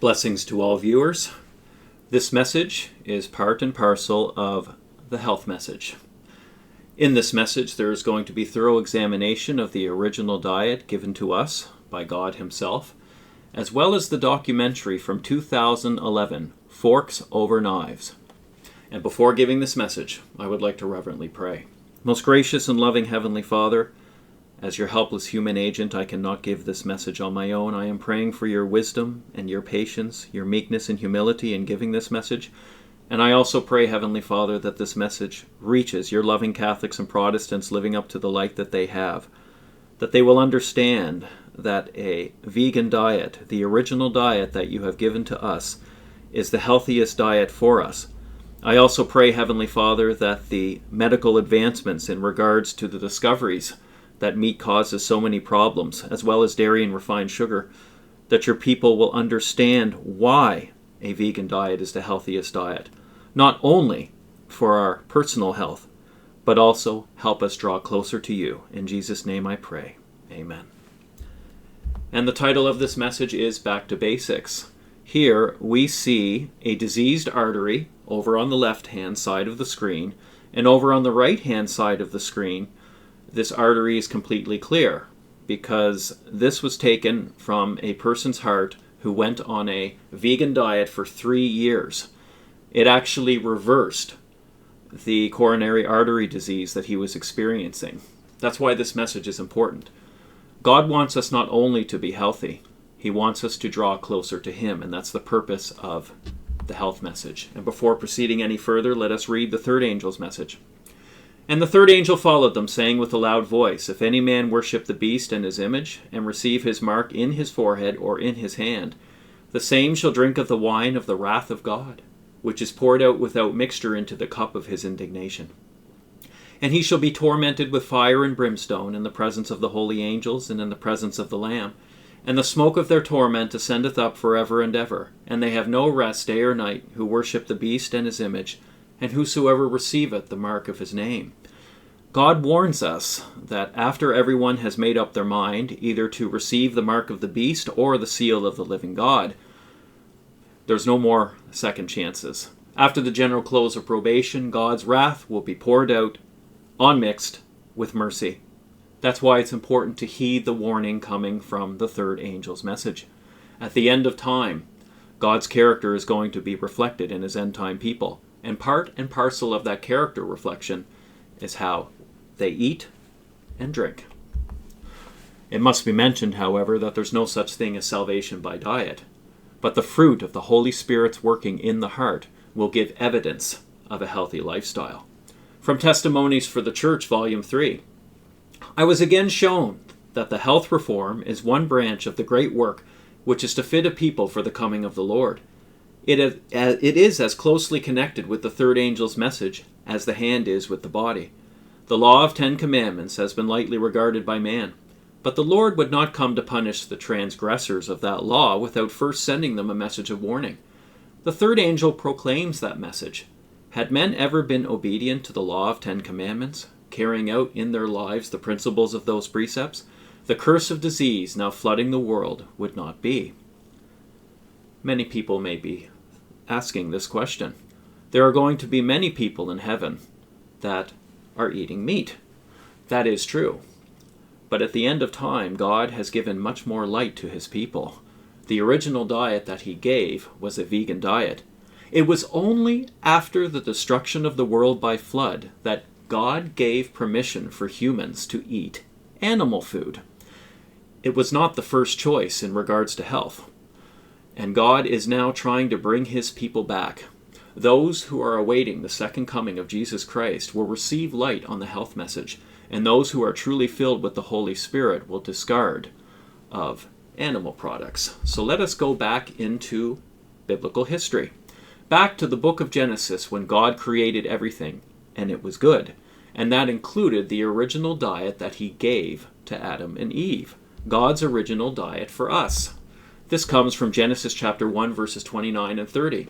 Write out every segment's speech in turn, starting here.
Blessings to all viewers. This message is part and parcel of the health message. In this message, there is going to be thorough examination of the original diet given to us by God Himself, as well as the documentary from 2011, Forks Over Knives. And before giving this message, I would like to reverently pray. Most gracious and loving Heavenly Father, as your helpless human agent, I cannot give this message on my own. I am praying for your wisdom and your patience, your meekness and humility in giving this message. And I also pray, Heavenly Father, that this message reaches your loving Catholics and Protestants living up to the light that they have, that they will understand that a vegan diet, the original diet that you have given to us, is the healthiest diet for us. I also pray, Heavenly Father, that the medical advancements in regards to the discoveries that meat causes so many problems, as well as dairy and refined sugar, that your people will understand why a vegan diet is the healthiest diet, not only for our personal health, but also help us draw closer to you. In Jesus' name I pray. Amen. And the title of this message is Back to Basics. Here we see a diseased artery over on the left-hand side of the screen, and over on the right-hand side of the screen, this artery is completely clear because this was taken from a person's heart who went on a vegan diet for 3 years. It actually reversed the coronary artery disease that he was experiencing. That's why this message is important. God wants us not only to be healthy, He wants us to draw closer to Him, and that's the purpose of the health message. And before proceeding any further, let us read the third angel's message. And the third angel followed them, saying with a loud voice, If any man worship the beast and his image, and receive his mark in his forehead or in his hand, the same shall drink of the wine of the wrath of God, which is poured out without mixture into the cup of his indignation. And he shall be tormented with fire and brimstone in the presence of the holy angels and in the presence of the Lamb. And the smoke of their torment ascendeth up forever and ever. And they have no rest day or night, who worship the beast and his image, and whosoever receiveth the mark of his name. God warns us that after everyone has made up their mind either to receive the mark of the beast or the seal of the living God, there's no more second chances. After the general close of probation, God's wrath will be poured out, unmixed with mercy. That's why it's important to heed the warning coming from the third angel's message. At the end of time, God's character is going to be reflected in His end-time people. And part and parcel of that character reflection is how they eat and drink. It must be mentioned, however, that there's no such thing as salvation by diet, but the fruit of the Holy Spirit's working in the heart will give evidence of a healthy lifestyle. From Testimonies for the Church, Volume 3, I was again shown that the health reform is one branch of the great work which is to fit a people for the coming of the Lord. It is as closely connected with the third angel's message as the hand is with the body. The law of 10 commandments has been lightly regarded by man, but the Lord would not come to punish the transgressors of that law without first sending them a message of warning. The third angel proclaims that message. Had men ever been obedient to the law of 10 commandments, carrying out in their lives the principles of those precepts, the curse of disease now flooding the world would not be. Many people may be asking this question. There are going to be many people in heaven that are eating meat. That is true. But at the end of time, God has given much more light to His people. The original diet that He gave was a vegan diet. It was only after the destruction of the world by flood that God gave permission for humans to eat animal food. It was not the first choice in regards to health. And God is now trying to bring His people back. Those who are awaiting the second coming of Jesus Christ will receive light on the health message, and those who are truly filled with the Holy Spirit will discard of animal products. So let us go back into biblical history. Back to the book of Genesis, when God created everything, and it was good. And that included the original diet that He gave to Adam and Eve. God's original diet for us. This comes from Genesis chapter 1, verses 29 and 30.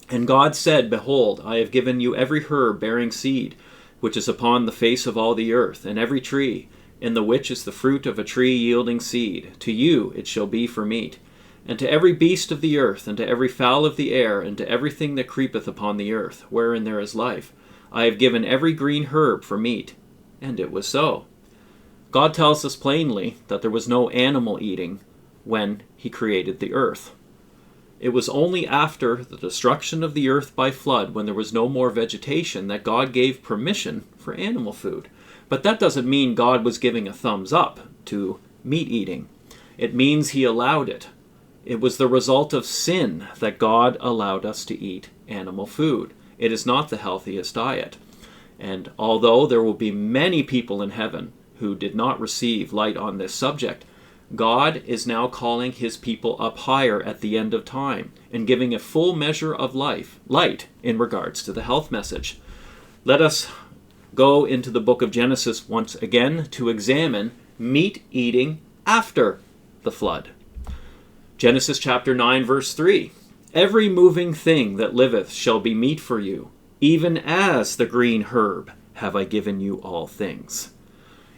And God said, Behold, I have given you every herb bearing seed, which is upon the face of all the earth, and every tree, in the which is the fruit of a tree yielding seed. To you it shall be for meat. And to every beast of the earth, and to every fowl of the air, and to everything that creepeth upon the earth, wherein there is life, I have given every green herb for meat. And it was so. God tells us plainly that there was no animal eating when he created the earth. It was only after the destruction of the earth by flood, when there was no more vegetation, that God gave permission for animal food. But that doesn't mean God was giving a thumbs up to meat eating. It means he allowed it. It was the result of sin that God allowed us to eat animal food. It is not the healthiest diet. And although there will be many people in heaven who did not receive light on this subject, God is now calling his people up higher at the end of time and giving a full measure of light in regards to the health message. Let us go into the book of Genesis once again to examine meat eating after the flood. Genesis chapter 9, verse 3. Every moving thing that liveth shall be meat for you, even as the green herb have I given you all things.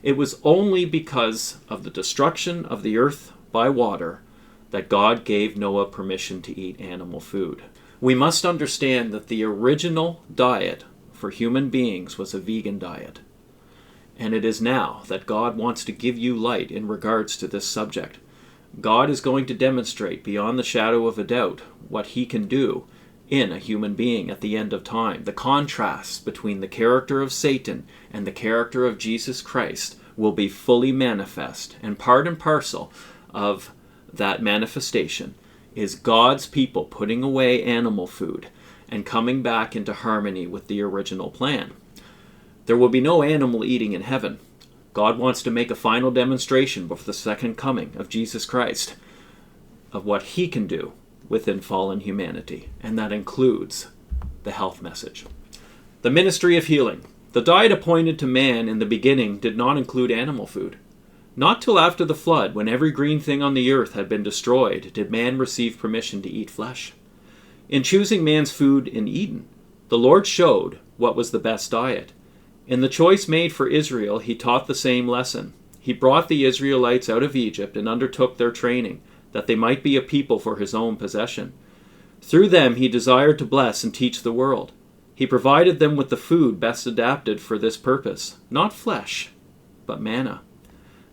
It was only because of the destruction of the earth by water that God gave Noah permission to eat animal food. We must understand that the original diet for human beings was a vegan diet. And it is now that God wants to give you light in regards to this subject. God is going to demonstrate beyond the shadow of a doubt what he can do in a human being at the end of time. The contrast between the character of Satan and the character of Jesus Christ will be fully manifest. And parcel of that manifestation is God's people putting away animal food and coming back into harmony with the original plan. There will be no animal eating in heaven. God wants to make a final demonstration before the second coming of Jesus Christ of what he can do within fallen humanity, and that includes the health message. The ministry of healing. The diet appointed to man in the beginning did not include animal food. Not till after the flood, when every green thing on the earth had been destroyed, did man receive permission to eat flesh. In choosing man's food in Eden, the Lord showed what was the best diet. In the choice made for Israel, he taught the same lesson. He brought the Israelites out of Egypt and undertook their training, that they might be a people for his own possession. Through them he desired to bless and teach the world. He provided them with the food best adapted for this purpose, not flesh, but manna,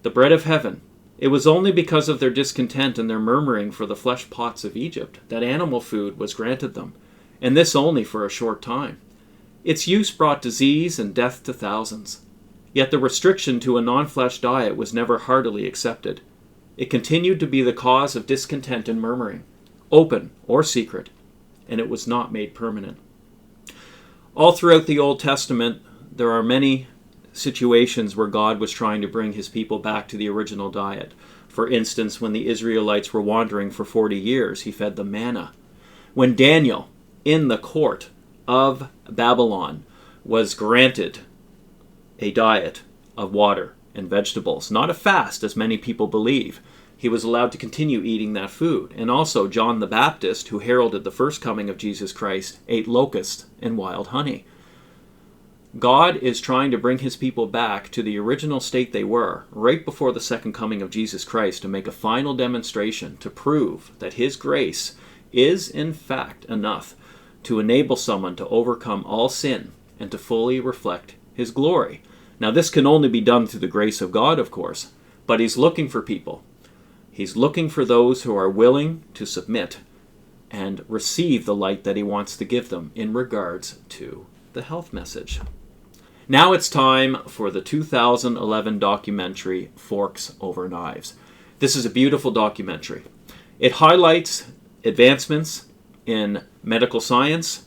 the bread of heaven. It was only because of their discontent and their murmuring for the flesh pots of Egypt that animal food was granted them, and this only for a short time. Its use brought disease and death to thousands. Yet the restriction to a non-flesh diet was never heartily accepted. It continued to be the cause of discontent and murmuring, open or secret, and it was not made permanent. All throughout the Old Testament, there are many situations where God was trying to bring his people back to the original diet. For instance, when the Israelites were wandering for 40 years, he fed them manna. When Daniel, in the court of Babylon, was granted a diet of water and vegetables, not a fast as many people believe, he was allowed to continue eating that food. And also John the Baptist, who heralded the first coming of Jesus Christ, ate locusts and wild honey. God is trying to bring his people back to the original state they were right before the second coming of Jesus Christ, to make a final demonstration to prove that his grace is in fact enough to enable someone to overcome all sin and to fully reflect his glory. Now, this can only be done through the grace of God, of course, but he's looking for people. He's looking for those who are willing to submit and receive the light that he wants to give them in regards to the health message. Now it's time for the 2011 documentary, Forks Over Knives. This is a beautiful documentary. It highlights advancements in medical science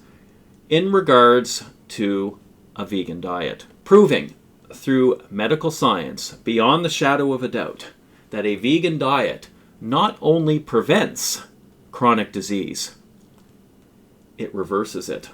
in regards to a vegan diet, proving through medical science, beyond the shadow of a doubt, that a vegan diet not only prevents chronic disease, it reverses it.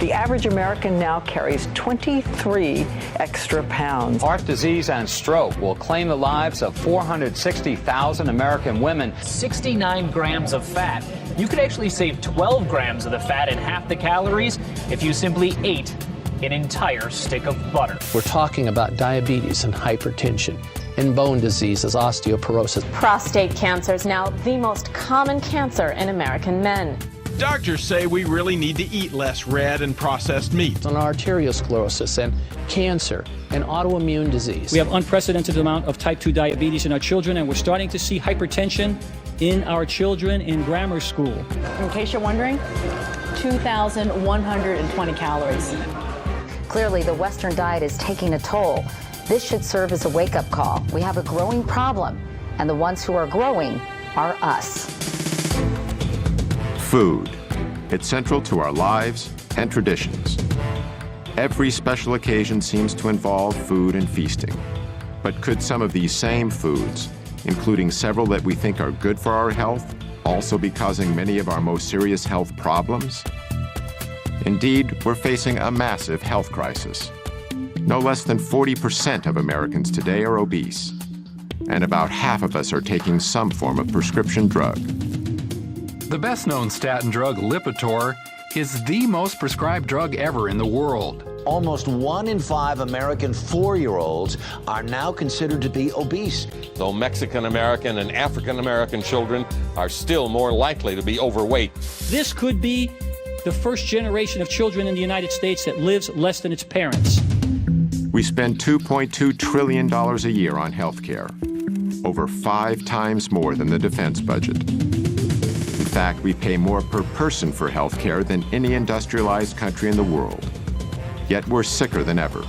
The average American now carries 23 extra pounds. Heart disease and stroke will claim the lives of 460,000 American women. 69 grams of fat. You could actually save 12 grams of the fat and half the calories if you simply ate an entire stick of butter. We're talking about diabetes and hypertension and bone diseases, osteoporosis. Prostate cancer is now the most common cancer in American men. Doctors say we really need to eat less red and processed meat. On arteriosclerosis and cancer and autoimmune disease. We have unprecedented amount of type 2 diabetes in our children, and we're starting to see hypertension in our children in grammar school. In case you're wondering, 2,120 calories. Clearly, the Western diet is taking a toll. This should serve as a wake-up call. We have a growing problem, and the ones who are growing are us. Food. It's central to our lives and traditions. Every special occasion seems to involve food and feasting. But could some of these same foods, including several that we think are good for our health, also be causing many of our most serious health problems? Indeed, we're facing a massive health crisis. No less than 40% of Americans today are obese, and about half of us are taking some form of prescription drug. The best-known statin drug, Lipitor, is the most prescribed drug ever in the world. Almost 1 in 5 American 4-year-olds are now considered to be obese. Though Mexican-American and African-American children are still more likely to be overweight. This could be the first generation of children in the United States that lives less than its parents. We spend $2.2 trillion a year on health care, over 5 times more than the defense budget. In fact, we pay more per person for health care than any industrialized country in the world. Yet we're sicker than ever.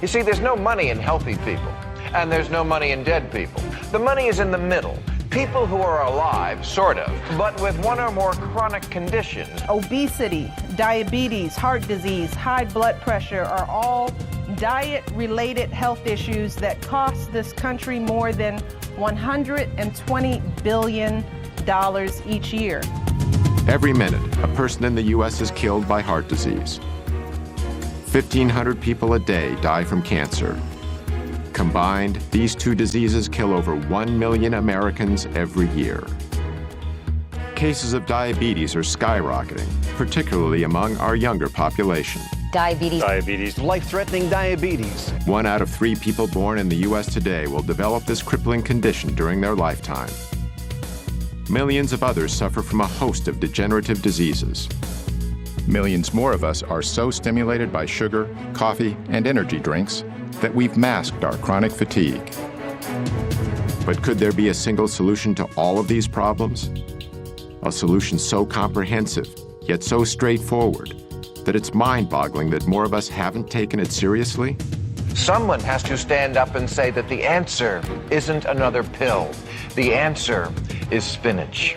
You see, there's no money in healthy people, and there's no money in dead people. The money is in the middle. People who are alive, sort of, but with one or more chronic conditions. Obesity, diabetes, heart disease, high blood pressure are all diet-related health issues that cost this country more than $120 billion each year. Every minute, a person in the U.S. is killed by heart disease. 1,500 people a day die from cancer. Combined, these two diseases kill over 1 million Americans every year. Cases of diabetes are skyrocketing, particularly among our younger population. Diabetes. Life-threatening diabetes. 1 out of 3 people born in the U.S. today will develop this crippling condition during their lifetime. Millions of others suffer from a host of degenerative diseases. Millions more of us are so stimulated by sugar, coffee, and energy drinks that we've masked our chronic fatigue. But could there be a single solution to all of these problems? A solution so comprehensive, yet so straightforward, that it's mind-boggling that more of us haven't taken it seriously? Someone has to stand up and say that the answer isn't another pill. The answer is spinach.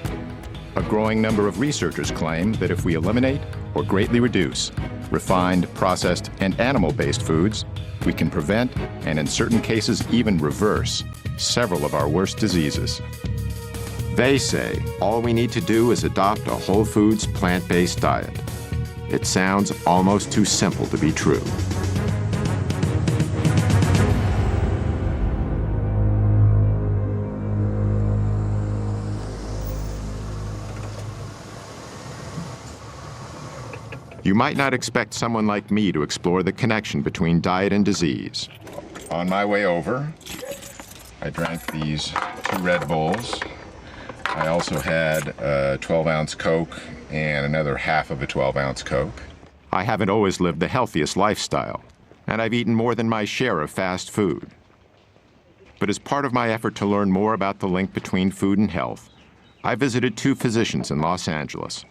A growing number of researchers claim that if we eliminate or greatly reduce refined, processed, and animal-based foods, we can prevent, and in certain cases even reverse, several of our worst diseases. They say all we need to do is adopt a whole foods, plant-based diet. It sounds almost too simple to be true. You might not expect someone like me to explore the connection between diet and disease. On my way over, I drank these 2 Red Bulls. I also had a 12-ounce Coke and another half of a 12-ounce Coke. I haven't always lived the healthiest lifestyle, and I've eaten more than my share of fast food. But as part of my effort to learn more about the link between food and health, I visited 2 physicians in Los Angeles,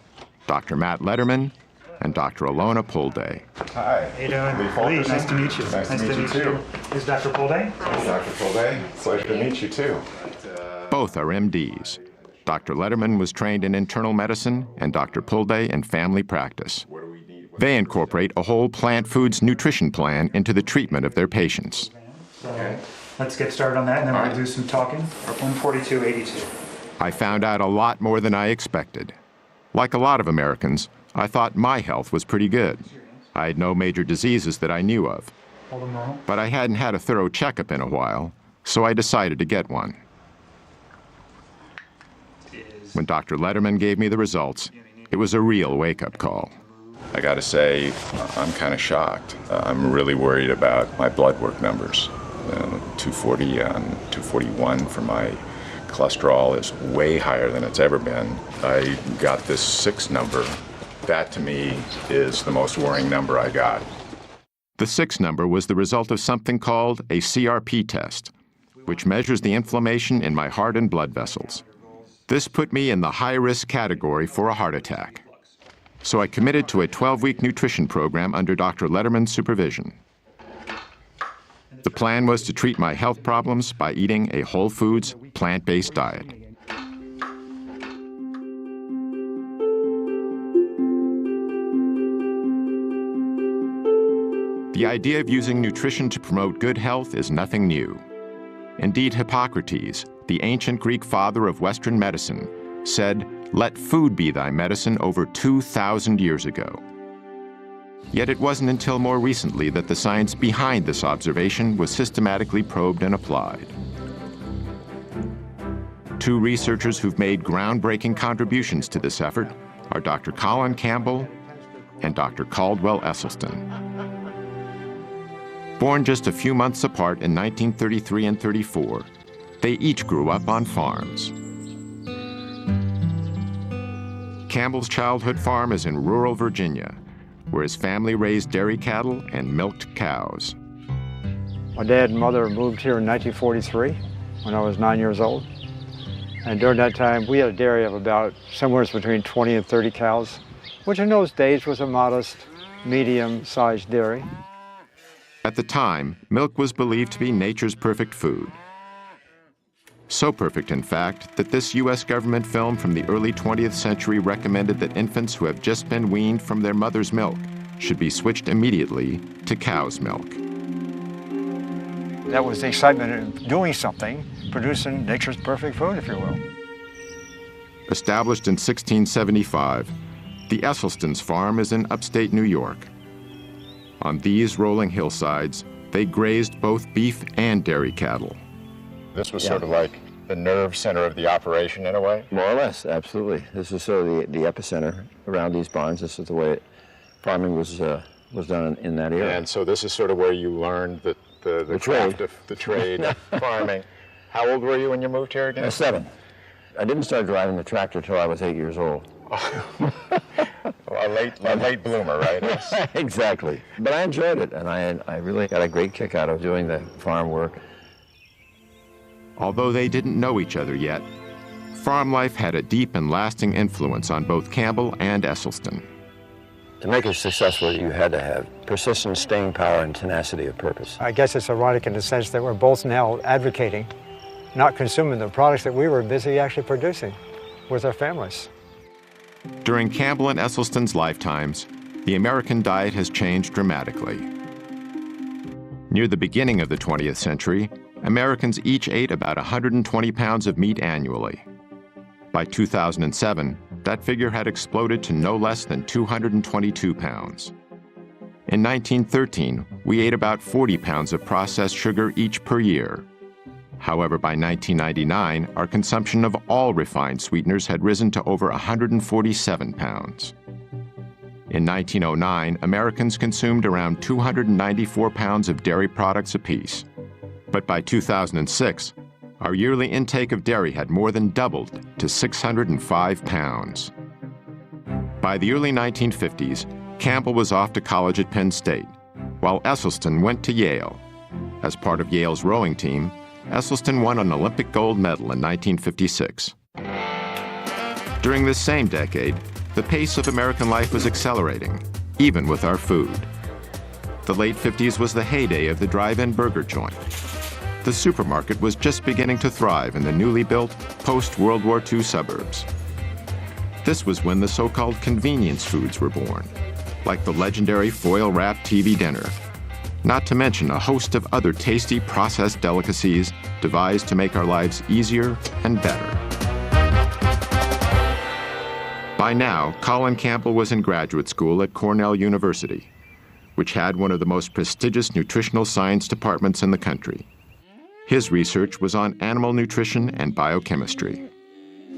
Dr. Matt Lederman and Dr. Alona Pulday. Hi. How you doing? Lee, nice to meet you. Nice to meet you too. Is Dr. Pulday? Dr. Pulday, pleasure to meet you too. Both are MDs. Dr. Lederman was trained in internal medicine and Dr. Pulday in family practice. They incorporate a whole plant foods nutrition plan into the treatment of their patients. So let's get started on that, and then we'll do some talking. 142.82. I found out a lot more than I expected. Like a lot of Americans, I thought my health was pretty good. I had no major diseases that I knew of. But I hadn't had a thorough checkup in a while, so I decided to get one. When Dr. Letterman gave me the results, it was a real wake-up call. I gotta say, I'm kind of shocked. I'm really worried about my blood work numbers. 240 and 241 for my cholesterol is way higher than it's ever been. I got this 6 number. That, to me, is the most worrying number I got. The 6 number was the result of something called a CRP test, which measures the inflammation in my heart and blood vessels. This put me in the high-risk category for a heart attack. So I committed to a 12-week nutrition program under Dr. Letterman's supervision. The plan was to treat my health problems by eating a whole foods, plant-based diet. The idea of using nutrition to promote good health is nothing new. Indeed, Hippocrates, the ancient Greek father of Western medicine, said, "Let food be thy medicine," over 2,000 years ago. Yet it wasn't until more recently that the science behind this observation was systematically probed and applied. 2 researchers who've made groundbreaking contributions to this effort are Dr. Colin Campbell and Dr. Caldwell Esselstyn. Born just a few months apart in 1933 and 34, they each grew up on farms. Campbell's childhood farm is in rural Virginia, where his family raised dairy cattle and milked cows. My dad and mother moved here in 1943 when I was 9 years old. And during that time, we had a dairy of about somewhere between 20 and 30 cows, which in those days was a modest, medium-sized dairy. At the time, milk was believed to be nature's perfect food. So perfect, in fact, that this U.S. government film from the early 20th century recommended that infants who have just been weaned from their mother's milk should be switched immediately to cow's milk. That was the excitement of doing something, producing nature's perfect food, if you will. Established in 1675, the Esselstyn's farm is in upstate New York. On these rolling hillsides, they grazed both beef and dairy cattle. This was sort of like the nerve center of the operation in a way? More or less, absolutely. This is sort of the epicenter around these barns. This is the way farming was done in that area. And so this is sort of where you learned the craft of the trade of farming. How old were you when you moved here again? 7. I didn't start driving the tractor till I was 8 years old. A late bloomer, right? Exactly. But I enjoyed it, and I really got a great kick out of doing the farm work. Although they didn't know each other yet, farm life had a deep and lasting influence on both Campbell and Esselstyn. To make it successful, you had to have persistence, staying power, and tenacity of purpose. I guess it's ironic in the sense that we're both now advocating, not consuming the products that we were busy actually producing with our families. During Campbell and Esselstyn's lifetimes, the American diet has changed dramatically. Near the beginning of the 20th century, Americans each ate about 120 pounds of meat annually. By 2007, that figure had exploded to no less than 222 pounds. In 1913, we ate about 40 pounds of processed sugar each per year. However, by 1999, our consumption of all refined sweeteners had risen to over 147 pounds. In 1909, Americans consumed around 294 pounds of dairy products apiece. But by 2006, our yearly intake of dairy had more than doubled to 605 pounds. By the early 1950s, Campbell was off to college at Penn State, while Esselstyn went to Yale. As part of Yale's rowing team, Esselstyn won an Olympic gold medal in 1956. During this same decade, the pace of American life was accelerating, even with our food. The late 50s was the heyday of the drive-in burger joint. The supermarket was just beginning to thrive in the newly built post-World War II suburbs. This was when the so-called convenience foods were born, like the legendary foil-wrapped TV dinner, not to mention a host of other tasty processed delicacies devised to make our lives easier and better. By now, Colin Campbell was in graduate school at Cornell University, which had one of the most prestigious nutritional science departments in the country. His research was on animal nutrition and biochemistry.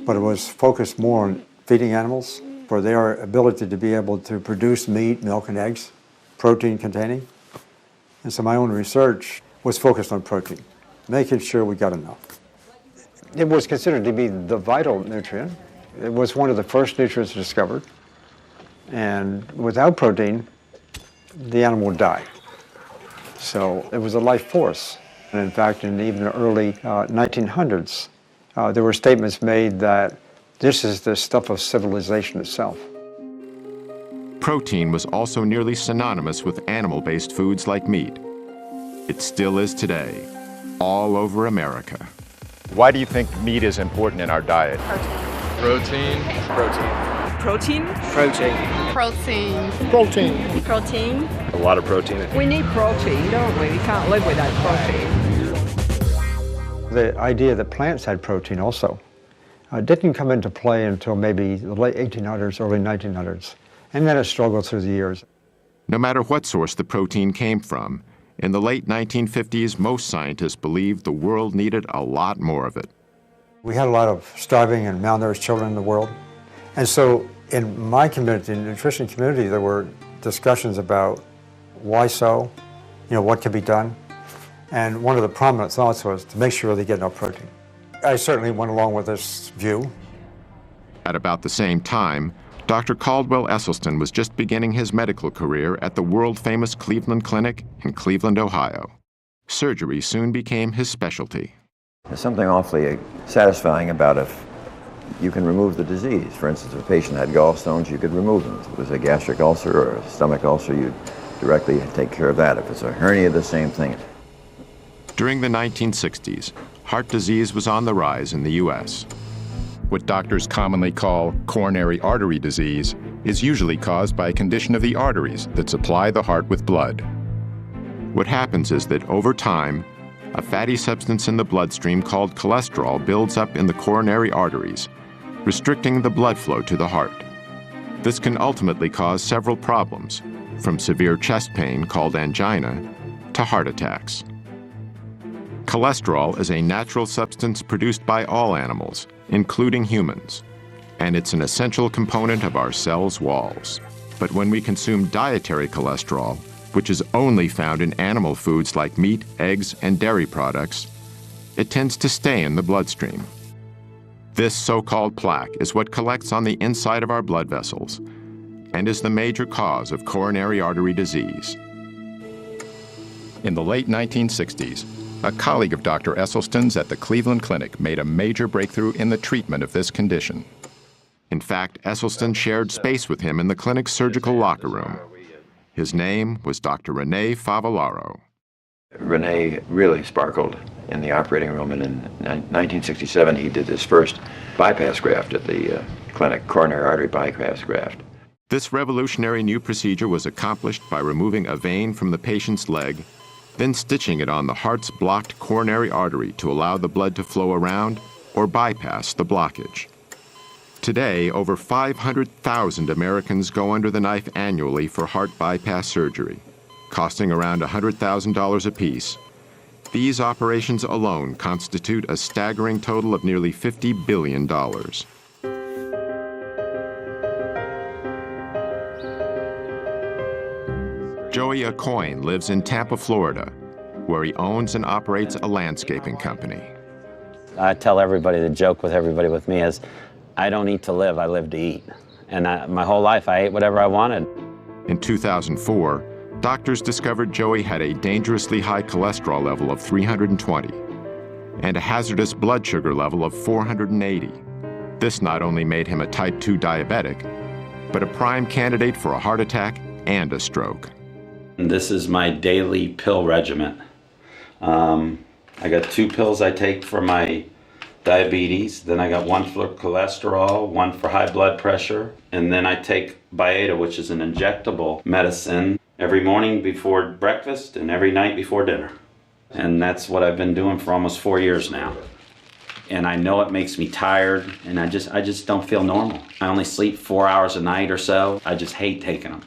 But it was focused more on feeding animals for their ability to be able to produce meat, milk, and eggs, protein containing. And so my own research was focused on protein, making sure we got enough. It was considered to be the vital nutrient. It was one of the first nutrients discovered. And without protein, the animal would die. So it was a life force. And in fact, in even the early 1900s, there were statements made that this is the stuff of civilization itself. Protein was also nearly synonymous with animal-based foods like meat. It still is today, all over America. Why do you think meat is important in our diet? Protein. Protein. Protein. Protein. A lot of protein. We need protein, don't we? We can't live without protein. The idea that plants had protein also didn't come into play until maybe the late 1800s, early 1900s, and then it struggled through the years. No matter what source the protein came from, in the late 1950s, most scientists believed the world needed a lot more of it. We had a lot of starving and malnourished children in the world. And so in my community, in the nutrition community, there were discussions about why so, what could be done. And one of the prominent thoughts was to make sure they get enough protein. I certainly went along with this view. At about the same time, Dr. Caldwell Esselstyn was just beginning his medical career at the world-famous Cleveland Clinic in Cleveland, Ohio. Surgery soon became his specialty. There's something awfully satisfying about if you can remove the disease. For instance, if a patient had gallstones, you could remove them. If it was a gastric ulcer or a stomach ulcer, you'd directly take care of that. If it's a hernia, the same thing. During the 1960s, heart disease was on the rise in the U.S. What doctors commonly call coronary artery disease is usually caused by a condition of the arteries that supply the heart with blood. What happens is that over time, a fatty substance in the bloodstream called cholesterol builds up in the coronary arteries, restricting the blood flow to the heart. This can ultimately cause several problems, from severe chest pain called angina to heart attacks. Cholesterol is a natural substance produced by all animals, including humans, and it's an essential component of our cells' walls. But when we consume dietary cholesterol, which is only found in animal foods like meat, eggs, and dairy products, it tends to stay in the bloodstream. This so-called plaque is what collects on the inside of our blood vessels and is the major cause of coronary artery disease. In the late 1960s, a colleague of Dr. Esselstyn's at the Cleveland Clinic made a major breakthrough in the treatment of this condition. In fact, Esselstyn shared space with him in the clinic's surgical locker room. His name was Dr. Rene Favillaro. Rene really sparkled in the operating room, and in 1967 he did his first bypass graft at the clinic, coronary artery bypass graft. This revolutionary new procedure was accomplished by removing a vein from the patient's leg, then stitching it on the heart's blocked coronary artery to allow the blood to flow around or bypass the blockage. Today, over 500,000 Americans go under the knife annually for heart bypass surgery, costing around $100,000 apiece. These operations alone constitute a staggering total of nearly $50 billion. Joey Aucoin lives in Tampa, Florida, where he owns and operates a landscaping company. I tell everybody, the joke with everybody with me is, I don't eat to live, I live to eat. And my whole life, I ate whatever I wanted. In 2004, doctors discovered Joey had a dangerously high cholesterol level of 320 and a hazardous blood sugar level of 480. This not only made him a type 2 diabetic, but a prime candidate for a heart attack and a stroke. This is my daily pill regimen. I got 2 pills I take for my diabetes, then I got 1 for cholesterol, 1 for high blood pressure, and then I take Byetta, which is an injectable medicine, every morning before breakfast and every night before dinner. And that's what I've been doing for almost 4 years now. and I know it makes me tired, and I just don't feel normal. I only sleep 4 hours a night or so. I just hate taking them.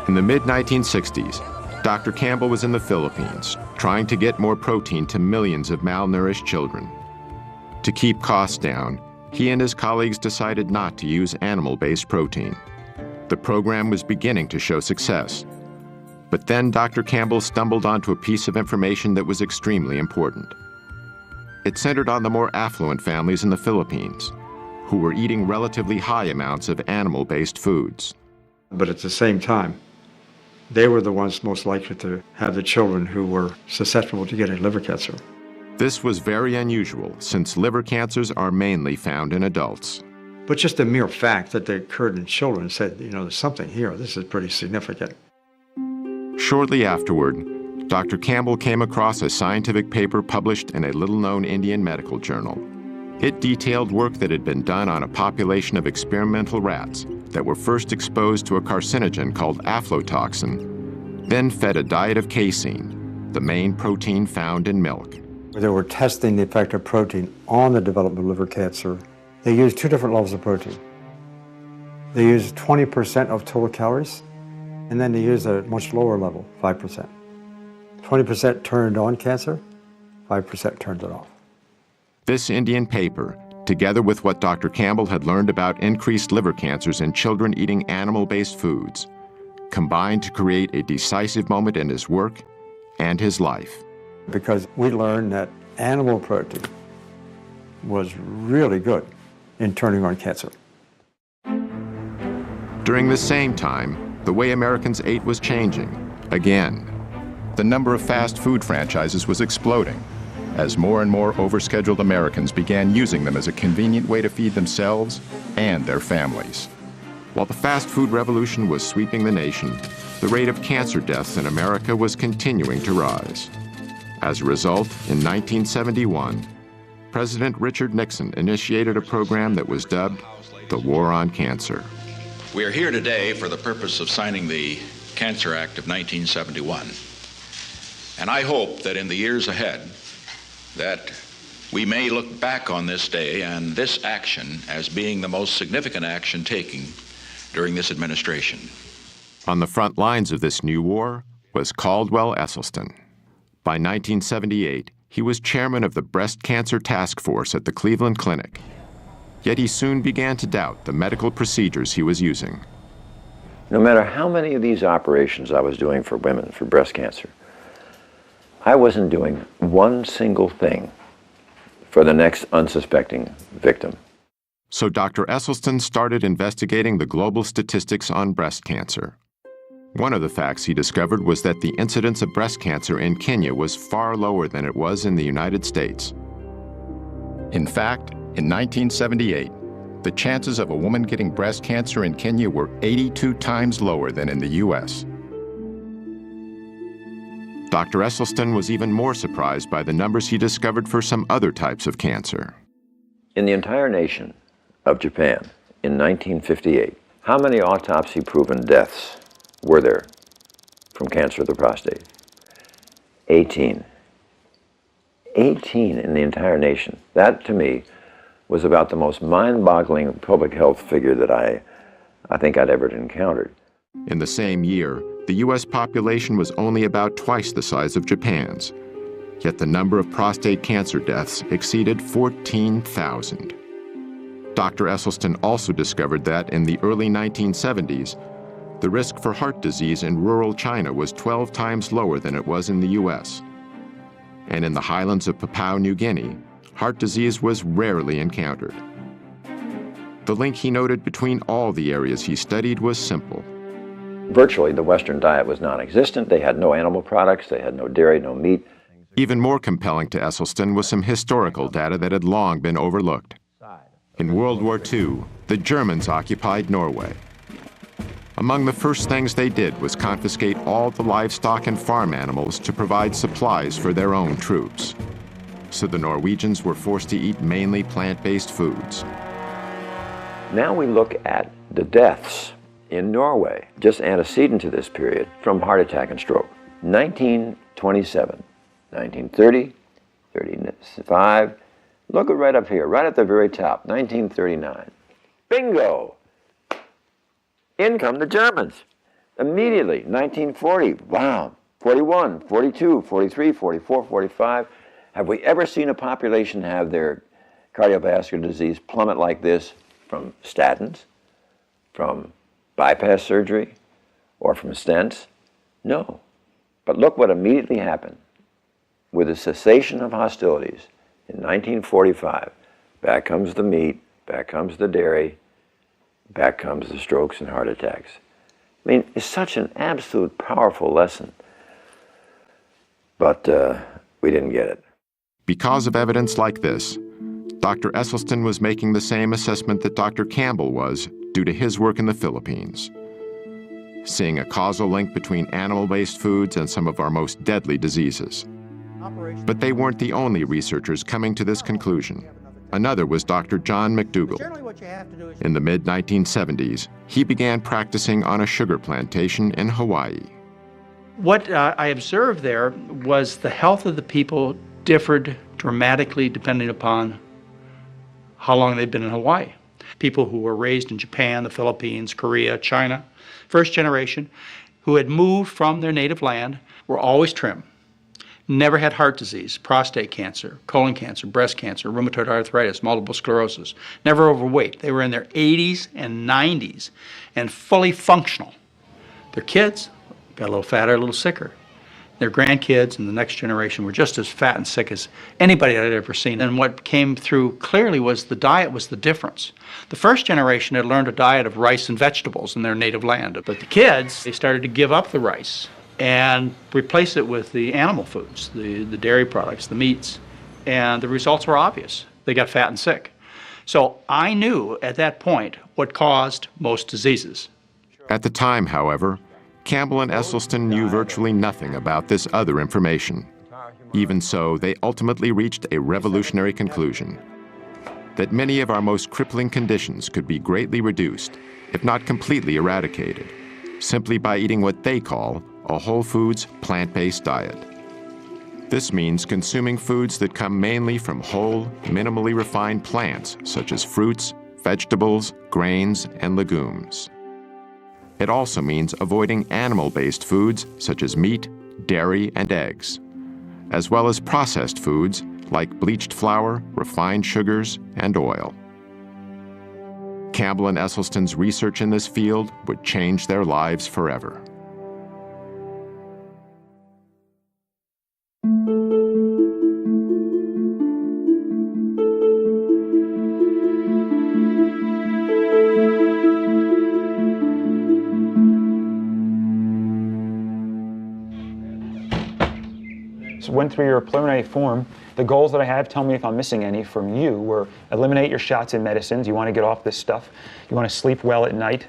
In the mid-1960s, Dr. Campbell was in the Philippines, trying to get more protein to millions of malnourished children. To keep costs down, he and his colleagues decided not to use animal-based protein. The program was beginning to show success. But then Dr. Campbell stumbled onto a piece of information that was extremely important. It centered on the more affluent families in the Philippines, who were eating relatively high amounts of animal-based foods. But at the same time, they were the ones most likely to have the children who were susceptible to getting liver cancer. This was very unusual, since liver cancers are mainly found in adults. But just the mere fact that they occurred in children said, there's something here. This is pretty significant. Shortly afterward, Dr. Campbell came across a scientific paper published in a little-known Indian medical journal. It detailed work that had been done on a population of experimental rats that were first exposed to a carcinogen called aflatoxin, then fed a diet of casein, the main protein found in milk. They were testing the effect of protein on the development of liver cancer. They used two different levels of protein. They used 20% of total calories, and then they used a much lower level, 5%. 20% turned on cancer, 5% turned it off. This Indian paper, together with what Dr. Campbell had learned about increased liver cancers in children eating animal-based foods, combined to create a decisive moment in his work and his life. Because we learned that animal protein was really good in turning on cancer. During the same time, the way Americans ate was changing, again. The number of fast food franchises was exploding as more and more overscheduled Americans began using them as a convenient way to feed themselves and their families. While the fast food revolution was sweeping the nation, the rate of cancer deaths in America was continuing to rise. As a result, in 1971, President Richard Nixon initiated a program that was dubbed the War on Cancer. We are here today for the purpose of signing the Cancer Act of 1971. And I hope that in the years ahead, that we may look back on this day and this action as being the most significant action taken during this administration. On the front lines of this new war was Caldwell Esselstyn. By 1978, he was chairman of the Breast Cancer Task Force at the Cleveland Clinic. Yet he soon began to doubt the medical procedures he was using. No matter how many of these operations I was doing for women for breast cancer, I wasn't doing one single thing for the next unsuspecting victim. So Dr. Esselstyn started investigating the global statistics on breast cancer. One of the facts he discovered was that the incidence of breast cancer in Kenya was far lower than it was in the United States. In fact, in 1978, the chances of a woman getting breast cancer in Kenya were 82 times lower than in the U.S. Dr. Esselstyn was even more surprised by the numbers he discovered for some other types of cancer. In the entire nation of Japan in 1958, how many autopsy-proven deaths were there from cancer of the prostate? 18. 18 in the entire nation. That, to me, was about the most mind-boggling public health figure that I think I'd ever encountered. In the same year, the U.S. population was only about twice the size of Japan's, yet the number of prostate cancer deaths exceeded 14,000. Dr. Esselstyn also discovered that in the early 1970s, the risk for heart disease in rural China was 12 times lower than it was in the U.S. And in the highlands of Papua New Guinea, heart disease was rarely encountered. The link he noted between all the areas he studied was simple. Virtually, the Western diet was non-existent. They had no animal products. They had no dairy, no meat. Even more compelling to Esselstyn was some historical data that had long been overlooked. In World War II, the Germans occupied Norway. Among the first things they did was confiscate all the livestock and farm animals to provide supplies for their own troops. So the Norwegians were forced to eat mainly plant-based foods. Now we look at the deaths in Norway, just antecedent to this period, from heart attack and stroke. 19 27. 1930, 35. Look right up here, right at the very top, 1939. Bingo! In come the Germans. Immediately, 1940, wow, 41, 42, 43, 44, 45. Have we ever seen a population have their cardiovascular disease plummet like this from statins, from bypass surgery, or from stents? No. But look what immediately happened. With the cessation of hostilities in 1945, back comes the meat, back comes the dairy, back comes the strokes and heart attacks. I mean, it's such an absolute powerful lesson. But we didn't get it. Because of evidence like this, Dr. Esselstyn was making the same assessment that Dr. Campbell was due to his work in the Philippines, seeing a causal link between animal-based foods and some of our most deadly diseases. But they weren't the only researchers coming to this conclusion. Another was Dr. John McDougall. In the mid-1970s, he began practicing on a sugar plantation in Hawaii. What I observed there was the health of the people differed dramatically depending upon how long they'd been in Hawaii. People who were raised in Japan, the Philippines, Korea, China, first generation, who had moved from their native land, were always trim. Never had heart disease, prostate cancer, colon cancer, breast cancer, rheumatoid arthritis, multiple sclerosis. Never overweight. They were in their 80s and 90s and fully functional. Their kids got a little fatter, a little sicker. Their grandkids and the next generation were just as fat and sick as anybody I'd ever seen. And what came through clearly was the diet was the difference. The first generation had learned a diet of rice and vegetables in their native land. But the kids, they started to give up the rice and replace it with the animal foods, the dairy products, the meats. And the results were obvious. They got fat and sick. So I knew at that point what caused most diseases. At the time, however, Campbell and Esselstyn knew virtually nothing about this other information. Even so, they ultimately reached a revolutionary conclusion: that many of our most crippling conditions could be greatly reduced, if not completely eradicated, simply by eating what they call a whole foods, plant-based diet. This means consuming foods that come mainly from whole, minimally refined plants, such as fruits, vegetables, grains, and legumes. It also means avoiding animal-based foods such as meat, dairy, and eggs, as well as processed foods like bleached flour, refined sugars, and oil. Campbell and Esselstyn's research in this field would change their lives forever. Went through your preliminary form. The goals that I have, tell me if I'm missing any from you, were eliminate your shots and medicines. You want to get off this stuff. You want to sleep well at night.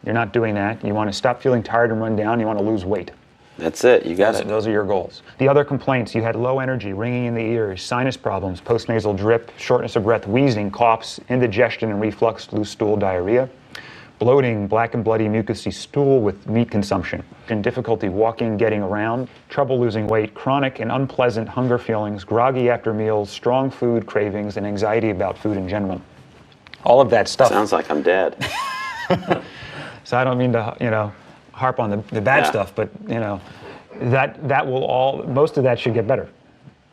You're not doing that. You want to stop feeling tired and run down. You want to lose weight. That's it. You got it. Those are your goals. The other complaints, you had low energy, ringing in the ears, sinus problems, postnasal drip, shortness of breath, wheezing, coughs, indigestion and reflux, loose stool, diarrhea, bloating, black and bloody mucousy stool with meat consumption, and difficulty walking, getting around, trouble losing weight, chronic and unpleasant hunger feelings, groggy after meals, strong food cravings, and anxiety about food in general. All of that stuff. Sounds like I'm dead. So I don't mean to, harp on the bad stuff, but, that will all, most of that should get better.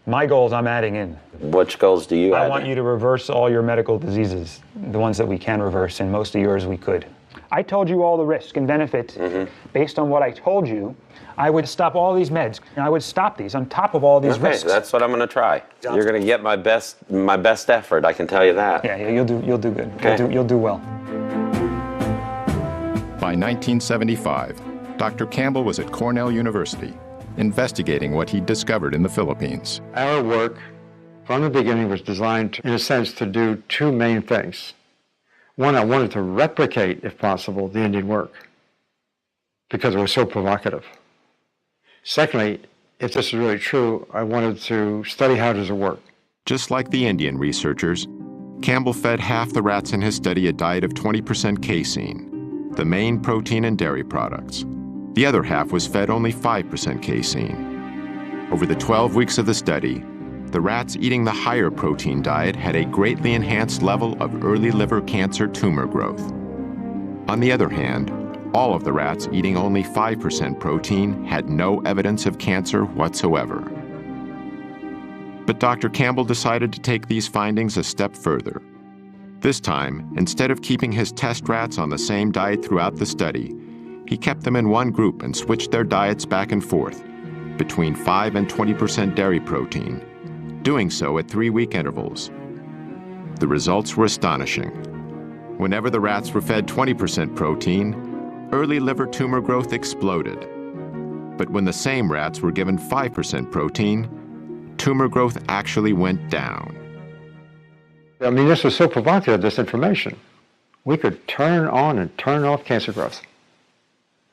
My goals I'm adding in. Which goals do you add? I want you to reverse all your medical diseases, the ones that we can reverse, and most of yours we could. I told you all the risk and benefit. Based on what I told you, I would stop all these meds. I would stop these on top of all these risks. That's what I'm going to try. You're going to get my best effort, I can tell you that. Yeah, you'll do good. Okay. You'll do well. By 1975, Dr. Campbell was at Cornell University, investigating what he'd discovered in the Philippines. Our work from the beginning was designed, in a sense, to do two main things. One, I wanted to replicate, if possible, the Indian work because it was so provocative. Secondly, if this is really true, I wanted to study how does it work. Just like the Indian researchers, Campbell fed half the rats in his study a diet of 20% casein, the main protein in dairy products. The other half was fed only 5% casein. Over the 12 weeks of the study, the rats eating the higher protein diet had a greatly enhanced level of early liver cancer tumor growth. On the other hand, all of the rats eating only 5% protein had no evidence of cancer whatsoever. But Dr. Campbell decided to take these findings a step further. This time, instead of keeping his test rats on the same diet throughout the study, he kept them in one group and switched their diets back and forth, between 5 and 20% dairy protein, doing so at 3-week intervals. The results were astonishing. Whenever the rats were fed 20% protein, early liver tumor growth exploded. But when the same rats were given 5% protein, tumor growth actually went down. I mean, this was so provocative, this information. We could turn on and turn off cancer growth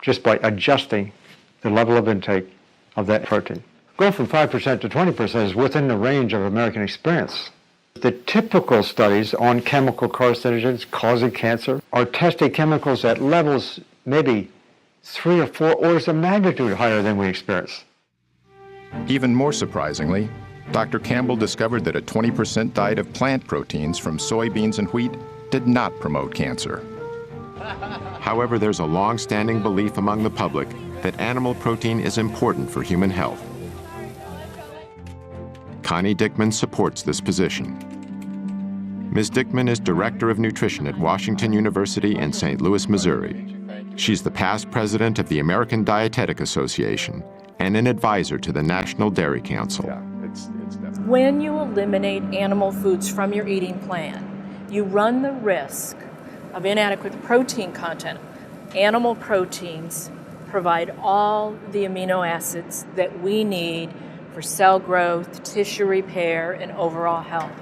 just by adjusting the level of intake of that protein. Going from 5% to 20% is within the range of American experience. The typical studies on chemical carcinogens causing cancer are testing chemicals at levels maybe 3 or 4 orders of magnitude higher than we experience. Even more surprisingly, Dr. Campbell discovered that a 20% diet of plant proteins from soybeans and wheat did not promote cancer. However, there's a long-standing belief among the public that animal protein is important for human health. Connie Dickman supports this position. Ms. Dickman is Director of Nutrition at Washington University in St. Louis, Missouri. She's the past president of the American Dietetic Association and an advisor to the National Dairy Council. When you eliminate animal foods from your eating plan, you run the risk of inadequate protein content. Animal proteins provide all the amino acids that we need for cell growth, tissue repair, and overall health.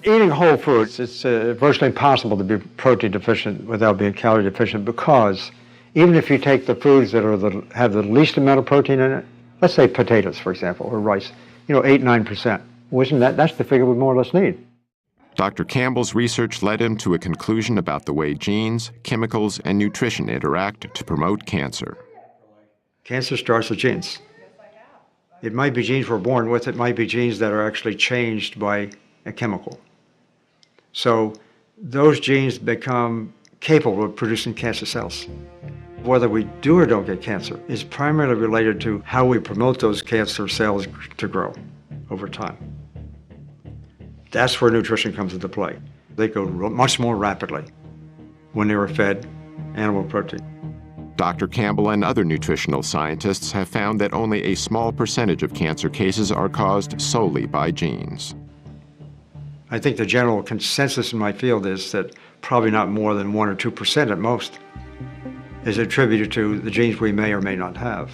Eating whole foods, it's virtually impossible to be protein deficient without being calorie deficient, because even if you take the foods that have the least amount of protein in it, let's say potatoes, for example, or rice, 8-9%. Well, that's the figure we more or less need. Dr. Campbell's research led him to a conclusion about the way genes, chemicals, and nutrition interact to promote cancer. Cancer starts with genes. It might be genes we're born with, it might be genes that are actually changed by a chemical. So those genes become capable of producing cancer cells. Whether we do or don't get cancer is primarily related to how we promote those cancer cells to grow over time. That's where nutrition comes into play. They go much more rapidly when they were fed animal protein. Dr. Campbell and other nutritional scientists have found that only a small percentage of cancer cases are caused solely by genes. I think the general consensus in my field is that probably not more than 1 or 2% at most is attributed to the genes we may or may not have.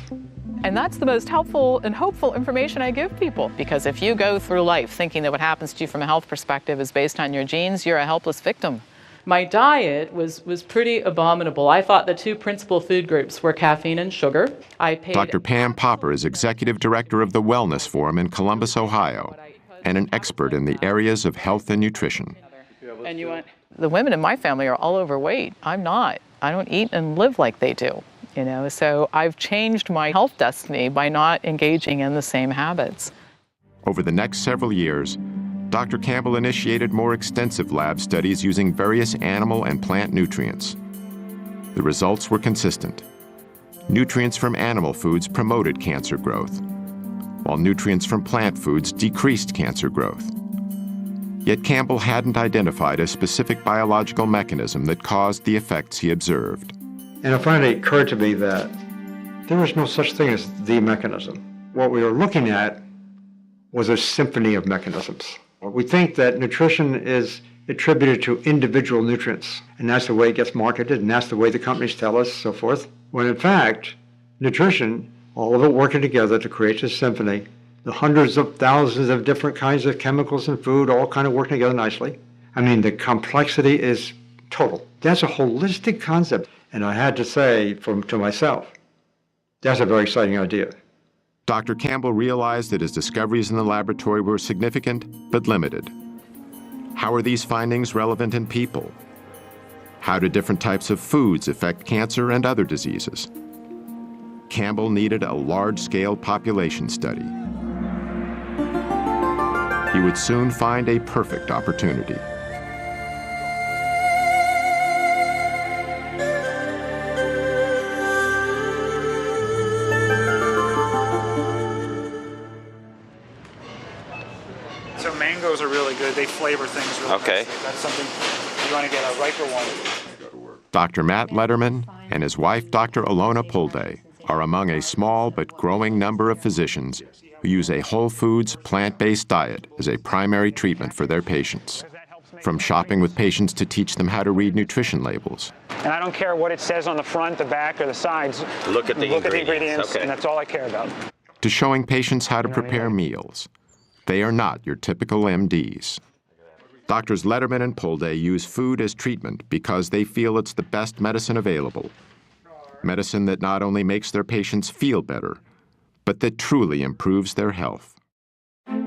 And that's the most helpful and hopeful information I give people, because if you go through life thinking that what happens to you from a health perspective is based on your genes, you're a helpless victim. My diet was pretty abominable. I thought the two principal food groups were caffeine and sugar. Dr. Pam Popper is executive director of the Wellness Forum in Columbus, Ohio, and an expert in the areas of health and nutrition. And you want? The women in my family are all overweight. I'm not. I don't eat and live like they do. So I've changed my health destiny by not engaging in the same habits. Over the next several years, Dr. Campbell initiated more extensive lab studies using various animal and plant nutrients. The results were consistent. Nutrients from animal foods promoted cancer growth, while nutrients from plant foods decreased cancer growth. Yet Campbell hadn't identified a specific biological mechanism that caused the effects he observed. And it finally occurred to me that there was no such thing as the mechanism. What we were looking at was a symphony of mechanisms. We think that nutrition is attributed to individual nutrients, and that's the way it gets marketed, and that's the way the companies tell us, so forth. When in fact, nutrition, all of it working together to create this symphony, the hundreds of thousands of different kinds of chemicals in food, all kind of working together nicely. I mean, the complexity is total. That's a holistic concept. And I had to say to myself, that's a very exciting idea. Dr. Campbell realized that his discoveries in the laboratory were significant but limited. How are these findings relevant in people? How do different types of foods affect cancer and other diseases? Campbell needed a large-scale population study. He would soon find a perfect opportunity. So mangoes are really good. They flavor things really Okay. nicely. That's something you want to get a riper one. Dr. Matt Letterman and his wife, Dr. Alona Pulde, are among a small but growing number of physicians who use a whole foods, plant-based diet as a primary treatment for their patients. From shopping with patients to teach them how to read nutrition labels, And I don't care what it says on the front, the back, or the sides. Look at the ingredients. Okay. And that's all I care about. to showing patients how to prepare meals. They are not your typical MDs. Doctors Letterman and Pulde use food as treatment because they feel it's the best medicine available. Medicine that not only makes their patients feel better, but that truly improves their health. In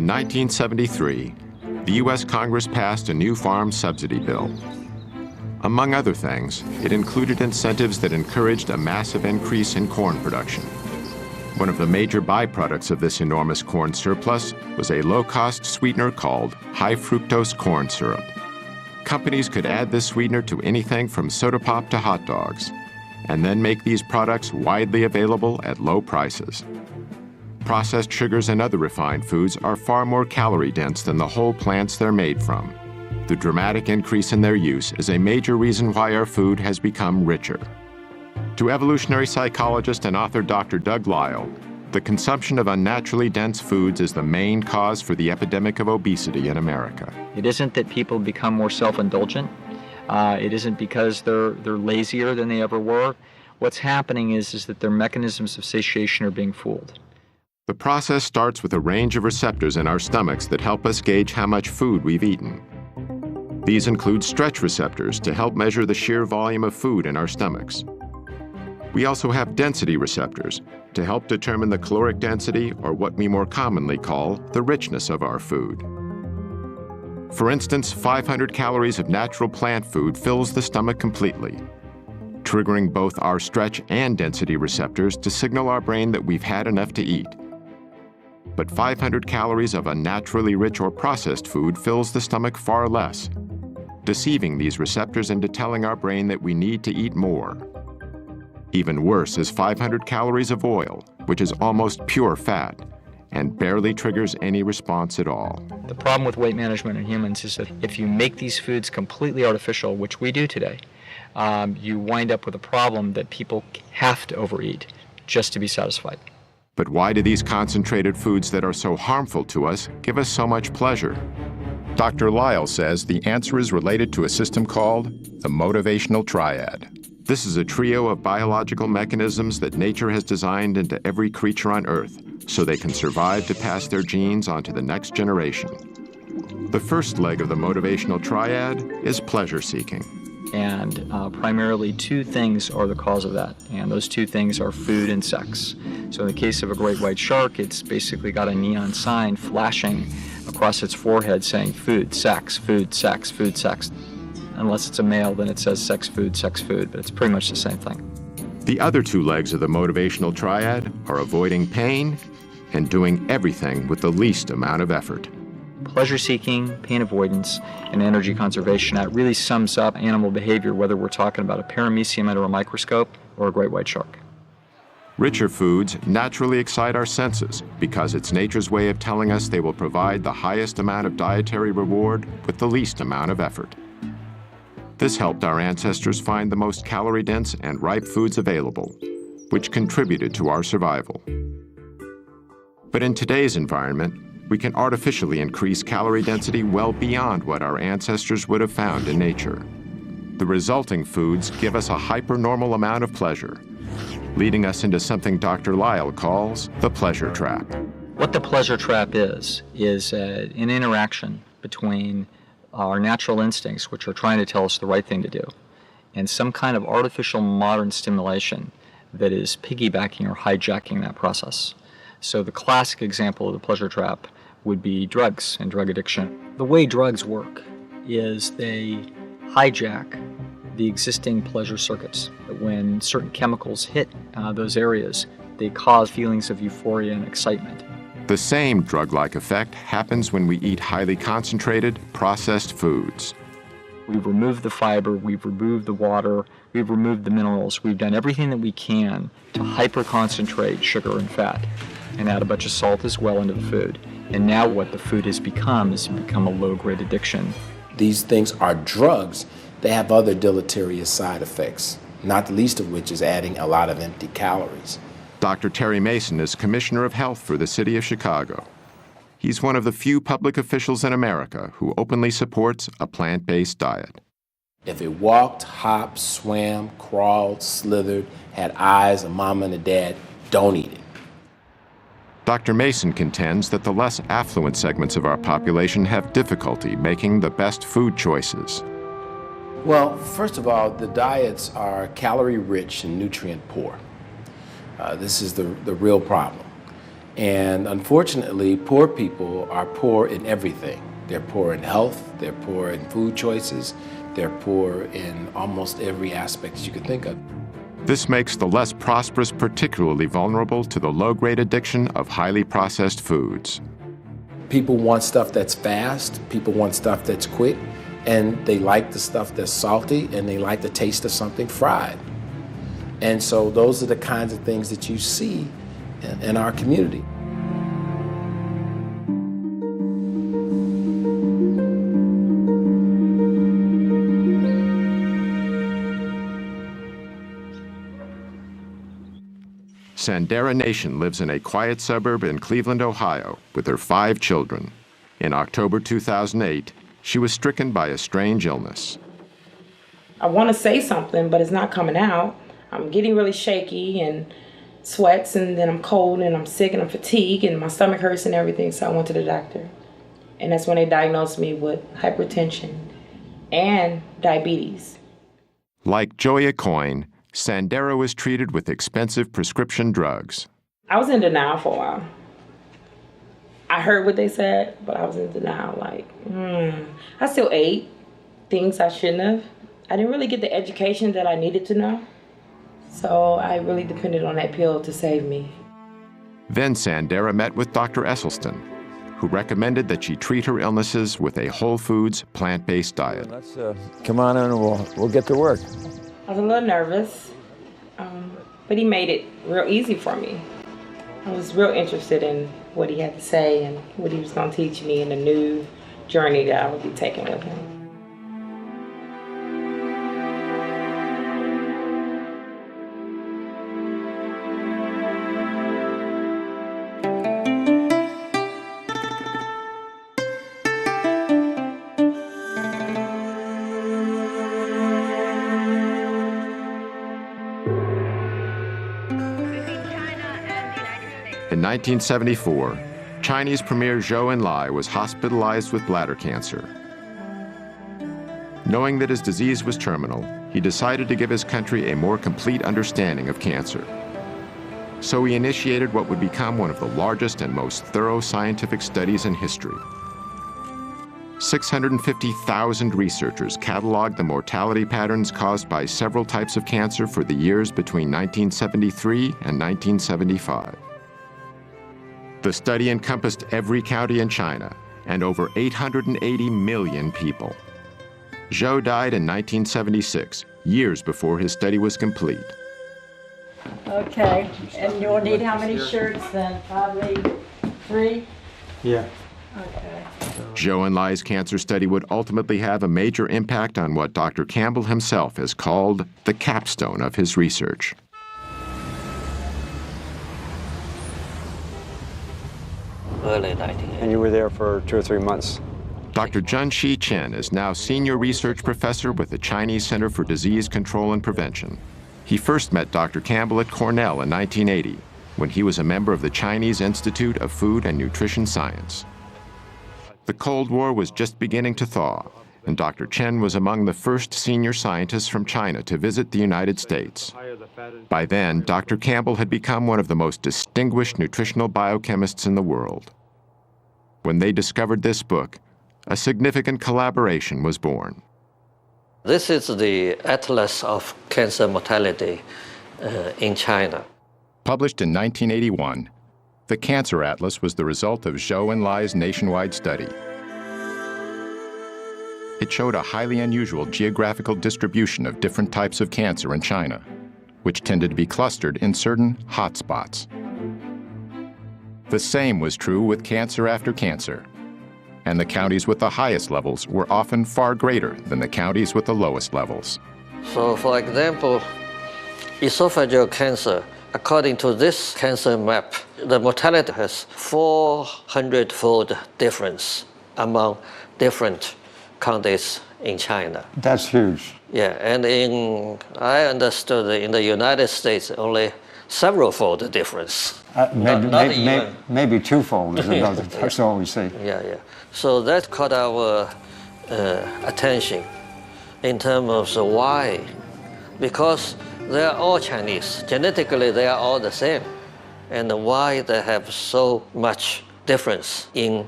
1973, the U.S. Congress passed a new farm subsidy bill. Among other things, it included incentives that encouraged a massive increase in corn production. One of the major byproducts of this enormous corn surplus was a low-cost sweetener called high-fructose corn syrup. Companies could add this sweetener to anything from soda pop to hot dogs, and then make these products widely available at low prices. Processed sugars and other refined foods are far more calorie-dense than the whole plants they're made from. The dramatic increase in their use is a major reason why our food has become richer. To evolutionary psychologist and author Dr. Doug Lisle, the consumption of unnaturally dense foods is the main cause for the epidemic of obesity in America. It isn't that people become more self-indulgent. It isn't because they're lazier than they ever were. What's happening is that their mechanisms of satiation are being fooled. The process starts with a range of receptors in our stomachs that help us gauge how much food we've eaten. These include stretch receptors to help measure the sheer volume of food in our stomachs. We also have density receptors to help determine the caloric density, or what we more commonly call the richness of our food. For instance, 500 calories of natural plant food fills the stomach completely, triggering both our stretch and density receptors to signal our brain that we've had enough to eat. But 500 calories of unnaturally rich or processed food fills the stomach far less, deceiving these receptors into telling our brain that we need to eat more. Even worse is 500 calories of oil, which is almost pure fat and barely triggers any response at all. The problem with weight management in humans is that if you make these foods completely artificial, which we do today, you wind up with a problem that people have to overeat just to be satisfied. But why do these concentrated foods that are so harmful to us give us so much pleasure? Dr. Lisle says the answer is related to a system called the motivational triad. This is a trio of biological mechanisms that nature has designed into every creature on Earth so they can survive to pass their genes on to the next generation. The first leg of the motivational triad is pleasure seeking. And primarily two things are the cause of that, and those two things are food and sex. So in the case of a great white shark, it's basically got a neon sign flashing across its forehead saying food, sex, food, sex, food, sex. Unless it's a male, then it says sex, food, but it's pretty much the same thing. The other two legs of the motivational triad are avoiding pain and doing everything with the least amount of effort. Pleasure-seeking, pain avoidance, and energy conservation, that really sums up animal behavior, whether we're talking about a paramecium under a microscope or a great white shark. Richer foods naturally excite our senses because it's nature's way of telling us they will provide the highest amount of dietary reward with the least amount of effort. This helped our ancestors find the most calorie-dense and ripe foods available, which contributed to our survival. But in today's environment, we can artificially increase calorie density well beyond what our ancestors would have found in nature. The resulting foods give us a hypernormal amount of pleasure, leading us into something Dr. Lisle calls the pleasure trap. What the pleasure trap is an interaction between our natural instincts, which are trying to tell us the right thing to do, and some kind of artificial modern stimulation that is piggybacking or hijacking that process. So the classic example of the pleasure trap would be drugs and drug addiction. The way drugs work is they hijack the existing pleasure circuits. When certain chemicals hit those areas, they cause feelings of euphoria and excitement. The same drug-like effect happens when we eat highly concentrated, processed foods. We've removed the fiber, we've removed the water, we've removed the minerals, we've done everything that we can to hyper-concentrate sugar and fat and add a bunch of salt as well into the food. And now what the food has become is become a low-grade addiction. These things are drugs. They have other deleterious side effects, not the least of which is adding a lot of empty calories. Dr. Terry Mason is Commissioner of Health for the City of Chicago. He's one of the few public officials in America who openly supports a plant-based diet. If it walked, hopped, swam, crawled, slithered, had eyes, a mama and a dad, don't eat it. Dr. Mason contends that the less affluent segments of our population have difficulty making the best food choices. Well, first of all, the diets are calorie-rich and nutrient-poor. This is the real problem. And unfortunately, poor people are poor in everything. They're poor in health, they're poor in food choices, they're poor in almost every aspect you could think of. This makes the less prosperous particularly vulnerable to the low-grade addiction of highly processed foods. People want stuff that's fast, people want stuff that's quick, and they like the stuff that's salty, and they like the taste of something fried. And so those are the kinds of things that you see in our community. Sandera Nation lives in a quiet suburb in Cleveland, Ohio, with her 5 children. In October 2008, she was stricken by a strange illness. I want to say something, but it's not coming out. I'm getting really shaky and sweats, and then I'm cold and I'm sick and I'm fatigued and my stomach hurts and everything, so I went to the doctor. And that's when they diagnosed me with hypertension and diabetes. Like Joya Coyne, Sandera was treated with expensive prescription drugs. I was in denial for a while. I heard what they said, but I was in denial, like, I still ate things I shouldn't have. I didn't really get the education that I needed to know. So I really depended on that pill to save me. Then Sandera met with Dr. Esselstyn, who recommended that she treat her illnesses with a whole foods, plant-based diet. Let's come on in and we'll get to work. I was a little nervous, but he made it real easy for me. I was real interested in what he had to say and what he was going to teach me in the new journey that I would be taking with him. In 1974, Chinese Premier Zhou Enlai was hospitalized with bladder cancer. Knowing that his disease was terminal, he decided to give his country a more complete understanding of cancer. So he initiated what would become one of the largest and most thorough scientific studies in history. 650,000 researchers cataloged the mortality patterns caused by several types of cancer for the years between 1973 and 1975. The study encompassed every county in China and over 880 million people. Zhou died in 1976, years before his study was complete. Okay, and you'll need how many shirts then? Probably 3? Yeah. Okay. Zhou Enlai's cancer study would ultimately have a major impact on what Dr. Campbell himself has called the capstone of his research. And you were there for 2 or 3 months. Dr. Junshi Chen is now senior research professor with the Chinese Center for Disease Control and Prevention. He first met Dr. Campbell at Cornell in 1980, when he was a member of the Chinese Institute of Food and Nutrition Science. The Cold War was just beginning to thaw, and Dr. Chen was among the first senior scientists from China to visit the United States. By then, Dr. Campbell had become one of the most distinguished nutritional biochemists in the world. When they discovered this book, a significant collaboration was born. This is the Atlas of Cancer Mortality in China. Published in 1981, the Cancer Atlas was the result of Zhou and Lai's nationwide study. It showed a highly unusual geographical distribution of different types of cancer in China, which tended to be clustered in certain hotspots. The same was true with cancer after cancer, and the counties with the highest levels were often far greater than the counties with the lowest levels. So, for example, esophageal cancer, according to this cancer map, the mortality has 400-fold difference among different counties in China. That's huge. Yeah, and I understood in the United States only several-fold difference. Maybe twofold is another. That's all we see. Yeah. So that caught our attention in terms of why. Because they are all Chinese. Genetically, they are all the same. And why they have so much difference in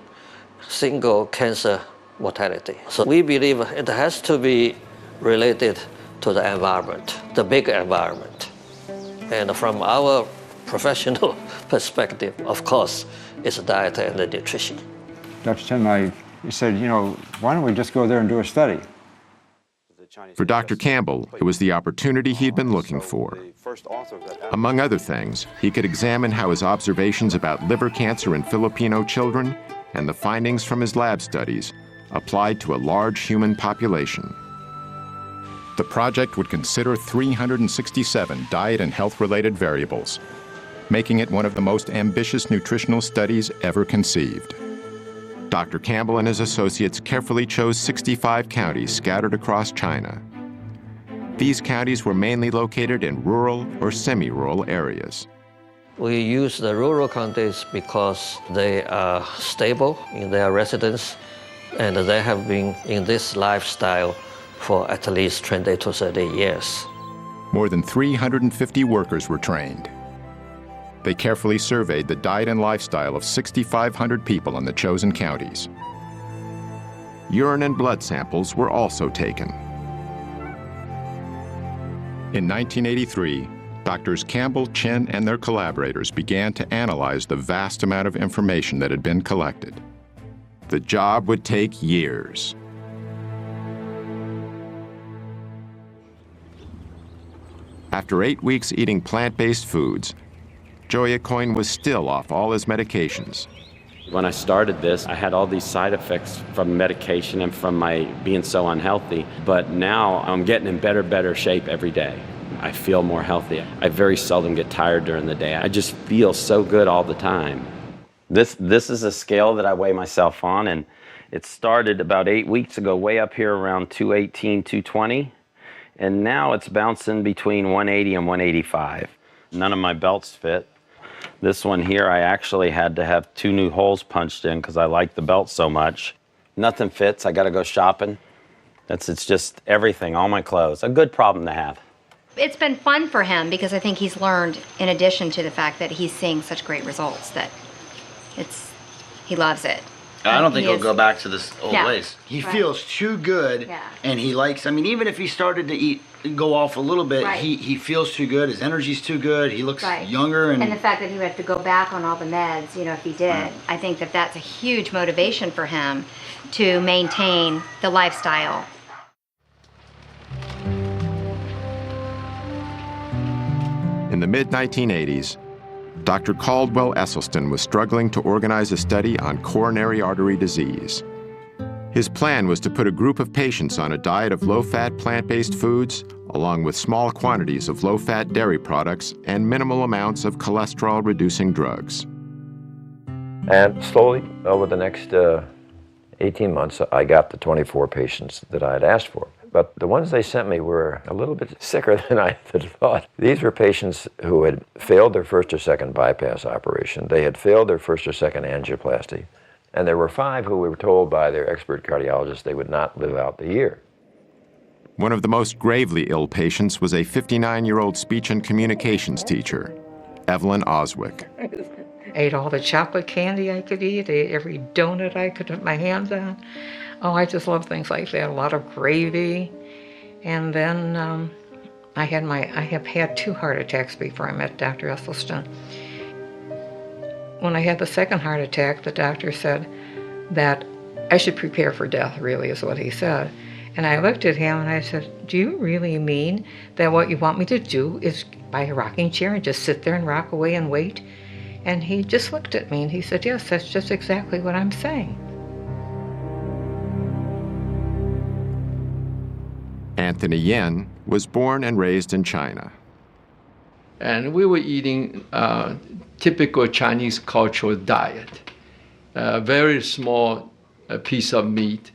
single cancer mortality. So we believe it has to be related to the environment, the big environment. And from our professional perspective, of course, it's diet and the nutrition. Dr. Chen, you said, why don't we just go there and do a study? For Dr. Campbell, it was the opportunity he'd been looking for. Among other things, he could examine how his observations about liver cancer in Filipino children and the findings from his lab studies applied to a large human population. The project would consider 367 diet and health-related variables, making it one of the most ambitious nutritional studies ever conceived. Dr. Campbell and his associates carefully chose 65 counties scattered across China. These counties were mainly located in rural or semi-rural areas. We use the rural counties because they are stable in their residence and they have been in this lifestyle for at least 20 to 30 years. More than 350 workers were trained. They carefully surveyed the diet and lifestyle of 6,500 people in the chosen counties. Urine and blood samples were also taken. In 1983, Doctors Campbell, Chen, and their collaborators began to analyze the vast amount of information that had been collected. The job would take years. After 8 weeks eating plant-based foods, Joy Coyne was still off all his medications. When I started this, I had all these side effects from medication and from my being so unhealthy, but now I'm getting in better shape every day. I feel more healthy. I very seldom get tired during the day. I just feel so good all the time. This is a scale that I weigh myself on, and it started about 8 weeks ago, way up here around 218, 220, and now it's bouncing between 180 and 185. None of my belts fit. This one here, I actually had to have 2 new holes punched in because I like the belt so much. Nothing fits. I got to go shopping. It's just everything, all my clothes. A good problem to have. It's been fun for him because I think he's learned, in addition to the fact that he's seeing such great results, that he loves it. I don't think he'll go back to this old ways. He feels too good, and he likes, even if he started to go off a little bit, he feels too good, his energy's too good, he looks younger. And the fact that he would have to go back on all the meds, if he did, I think that that's a huge motivation for him to maintain the lifestyle. In the mid-1980s, Dr. Caldwell Esselstyn was struggling to organize a study on coronary artery disease. His plan was to put a group of patients on a diet of low-fat plant-based foods, along with small quantities of low-fat dairy products and minimal amounts of cholesterol-reducing drugs. And slowly, over the next 18 months, I got the 24 patients that I had asked for. But the ones they sent me were a little bit sicker than I had thought. These were patients who had failed their first or second bypass operation. They had failed their first or second angioplasty. And there were 5 who were told by their expert cardiologist they would not live out the year. One of the most gravely ill patients was a 59-year-old speech and communications teacher, Evelyn Oswick. Ate all the chocolate candy I could eat, ate every donut I could put my hands on. Oh, I just love things like that. A lot of gravy. And then I have had 2 heart attacks before I met Dr. Esselstyn. When I had the second heart attack, the doctor said that I should prepare for death, really, is what he said. And I looked at him and I said, do you really mean that what you want me to do is buy a rocking chair and just sit there and rock away and wait? And he just looked at me and he said, yes, that's just exactly what I'm saying. Anthony Yen was born and raised in China. And we were eating typical Chinese cultural diet. Very small piece of meat,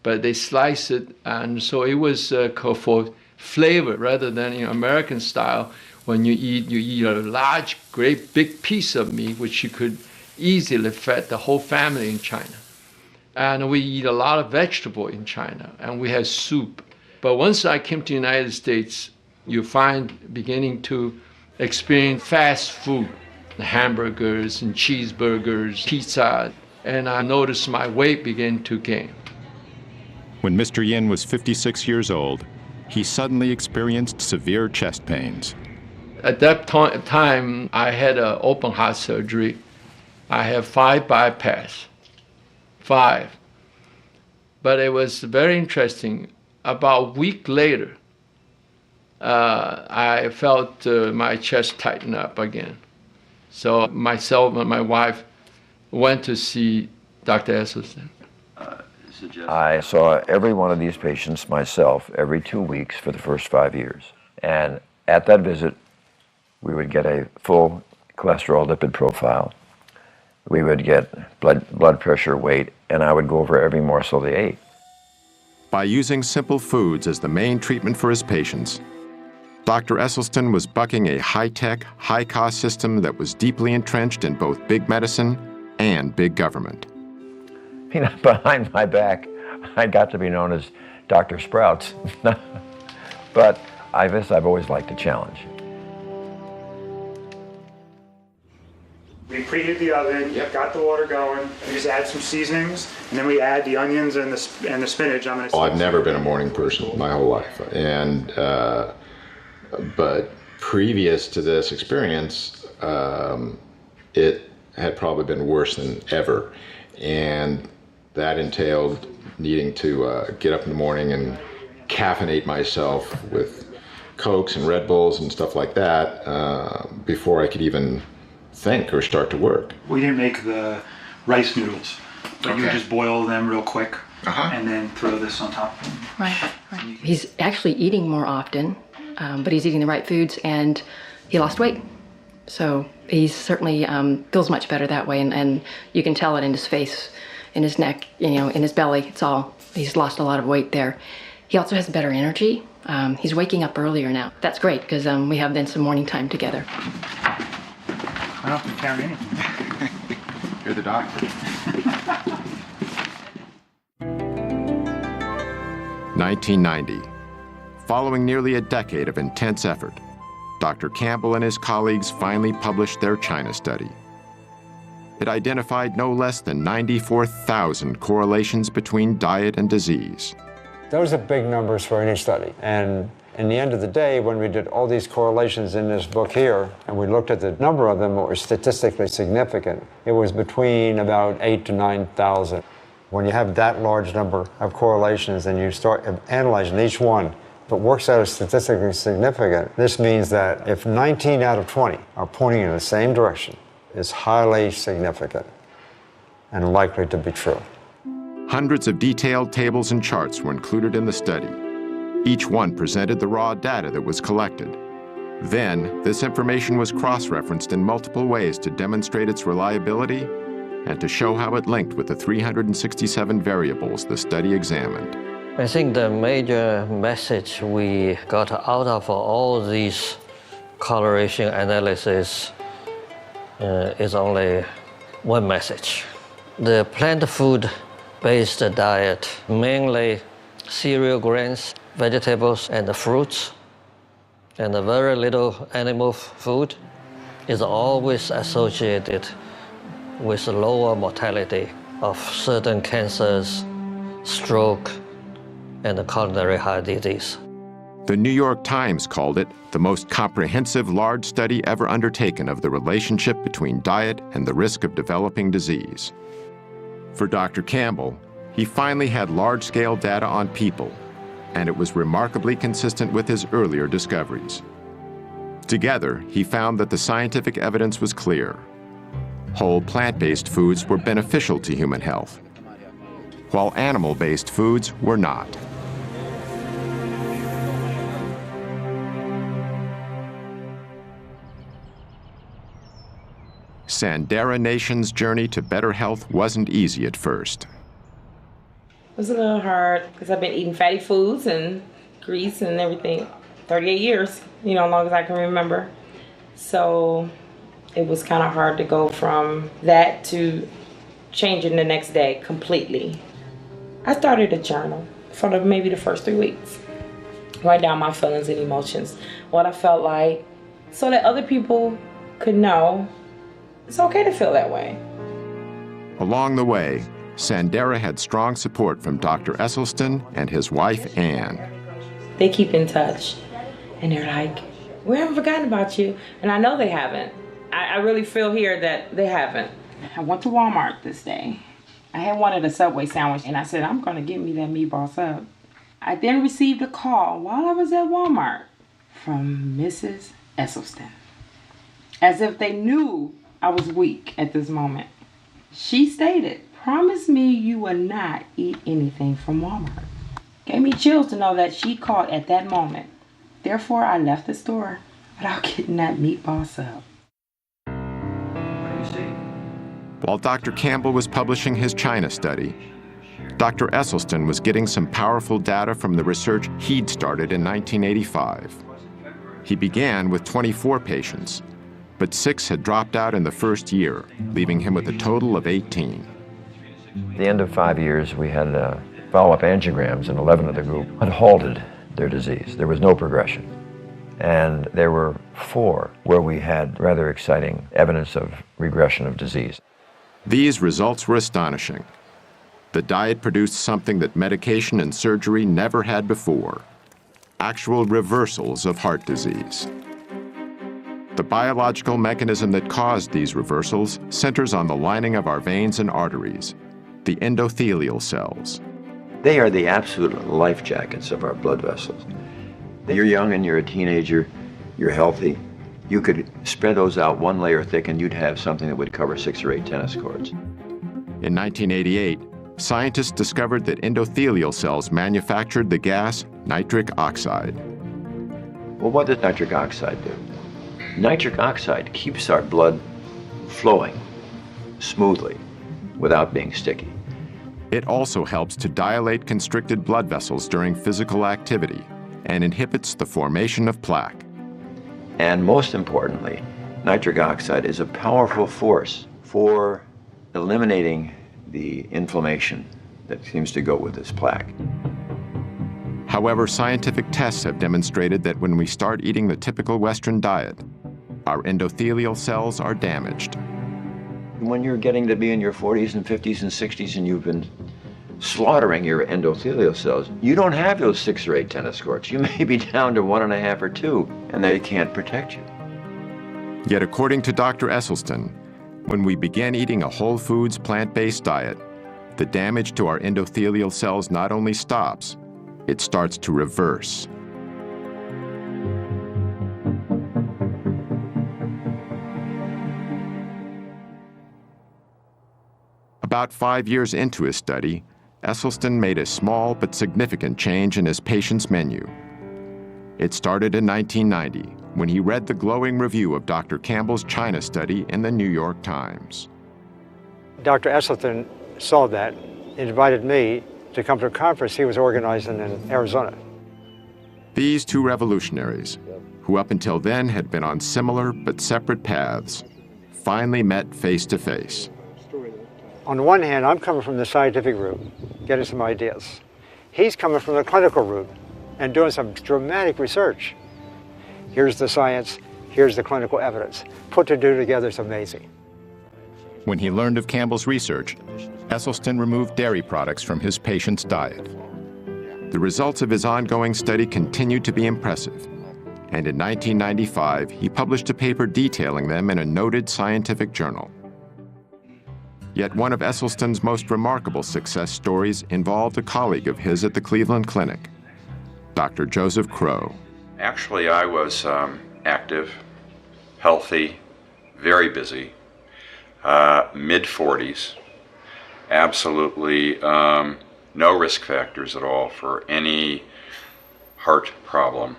but they slice it, and so it was for flavor rather than American style. When you eat a large, great, big piece of meat, which you could easily feed the whole family in China. And we eat a lot of vegetable in China, and we have soup. But once I came to the United States, you find beginning to experience fast food, hamburgers and cheeseburgers, pizza, and I noticed my weight began to gain. When Mr. Yin was 56 years old, he suddenly experienced severe chest pains. At that time, I had an open heart surgery. I have 5 bypass, 5. But it was very interesting. About a week later, I felt my chest tighten up again. So myself and my wife went to see Dr. Esselstyn. I saw every one of these patients myself every 2 weeks for the first 5 years. And at that visit, we would get a full cholesterol lipid profile. We would get blood pressure, weight, and I would go over every morsel they ate. By using simple foods as the main treatment for his patients, Dr. Esselstyn was bucking a high-tech, high-cost system that was deeply entrenched in both big medicine and big government. Behind my back, I got to be known as Dr. Sprouts. But I've always liked a challenge. We preheat the oven, got the water going, we just add some seasonings, and then we add the onions and the spinach. I've never been a morning person my whole life, and but previous to this experience, it had probably been worse than ever, and that entailed needing to get up in the morning and caffeinate myself with Cokes and Red Bulls and stuff like that before I could even think or start to work. We didn't make the rice noodles, but you would just boil them real quick and then throw this on top. Right. He's actually eating more often, but he's eating the right foods, and he lost weight. So he certainly feels much better that way, and you can tell it in his face, in his neck, in his belly. He's lost a lot of weight there. He also has better energy. He's waking up earlier now. That's great, because we have then some morning time together. I don't have to carry anything. You're the doctor. 1990. Following nearly a decade of intense effort, Dr. Campbell and his colleagues finally published their China study. It identified no less than 94,000 correlations between diet and disease. Those are big numbers for any study. And in the end of the day, when we did all these correlations in this book here, and we looked at the number of them that were statistically significant, it was between about 8,000 to 9,000. When you have that large number of correlations and you start analyzing each one, if it works out as statistically significant, this means that if 19 out of 20 are pointing in the same direction, it's highly significant and likely to be true. Hundreds of detailed tables and charts were included in the study. Each one presented the raw data that was collected. Then, this information was cross-referenced in multiple ways to demonstrate its reliability and to show how it linked with the 367 variables the study examined. I think the major message we got out of all these correlation analysis is only one message. The plant food-based diet, mainly cereal grains, vegetables, and fruits, and very little animal food, is always associated with lower mortality of certain cancers, stroke, and coronary heart disease. The New York Times called it the most comprehensive large study ever undertaken of the relationship between diet and the risk of developing disease. For Dr. Campbell, he finally had large-scale data on people, and it was remarkably consistent with his earlier discoveries. Together, he found that the scientific evidence was clear. Whole plant-based foods were beneficial to human health, while animal-based foods were not. Sandera Nation's journey to better health wasn't easy at first. It was a little hard because I've been eating fatty foods and grease and everything 38 years, as long as I can remember. So it was kind of hard to go from that to changing the next day completely. I started a journal for maybe the first 3 weeks. Write down my feelings and emotions, what I felt like, so that other people could know it's okay to feel that way. Along the way, Sandera had strong support from Dr. Esselstyn and his wife, Ann. They keep in touch, and they're like, we haven't forgotten about you. And I know they haven't. I really feel here that they haven't. I went to Walmart this day. I had wanted a Subway sandwich, and I said, I'm going to get me that meatball sub. I then received a call while I was at Walmart from Mrs. Esselstyn, as if they knew I was weak at this moment. She stated, promise me you will not eat anything from Walmart. Gave me chills to know that she called at that moment. Therefore, I left the store without getting that meatball sub. While Dr. Campbell was publishing his China study, Dr. Esselstyn was getting some powerful data from the research he'd started in 1985. He began with 24 patients, but 6 had dropped out in the first year, leaving him with a total of 18. At the end of 5 years, we had follow-up angiograms, and 11 of the group had halted their disease. There was no progression. And there were 4 where we had rather exciting evidence of regression of disease. These results were astonishing. The diet produced something that medication and surgery never had before: actual reversals of heart disease. The biological mechanism that caused these reversals centers on the lining of our veins and arteries, the endothelial cells. They are the absolute life jackets of our blood vessels. You're young and you're a teenager, you're healthy. You could spread those out 1 layer thick and you'd have something that would cover 6 or 8 tennis courts. In 1988, scientists discovered that endothelial cells manufactured the gas nitric oxide. Well, what does nitric oxide do? Nitric oxide keeps our blood flowing smoothly without being sticky. It also helps to dilate constricted blood vessels during physical activity and inhibits the formation of plaque. And most importantly, nitric oxide is a powerful force for eliminating the inflammation that seems to go with this plaque. However, scientific tests have demonstrated that when we start eating the typical Western diet, our endothelial cells are damaged. When you're getting to be in your 40s and 50s and 60s and you've been slaughtering your endothelial cells, you don't have those 6 or 8 tennis courts. You may be down to 1.5 or 2, and they can't protect you. Yet according to Dr. Esselstyn, when we begin eating a whole foods plant-based diet, the damage to our endothelial cells not only stops, it starts to reverse. About 5 years into his study, Esselstyn made a small but significant change in his patient's menu. It started in 1990, when he read the glowing review of Dr. Campbell's China study in the New York Times. Dr. Esselstyn saw that and invited me to come to a conference he was organizing in Arizona. These 2 revolutionaries, who up until then had been on similar but separate paths, finally met face to face. On the one hand, I'm coming from the scientific route, getting some ideas. He's coming from the clinical route and doing some dramatic research. Here's the science, here's the clinical evidence. Put the two together is amazing. When he learned of Campbell's research, Esselstyn removed dairy products from his patient's diet. The results of his ongoing study continued to be impressive, and in 1995, he published a paper detailing them in a noted scientific journal. Yet one of Esselstyn's most remarkable success stories involved a colleague of his at the Cleveland Clinic, Dr. Joseph Crowe. Actually, I was active, healthy, very busy, mid-40s, absolutely no risk factors at all for any heart problem.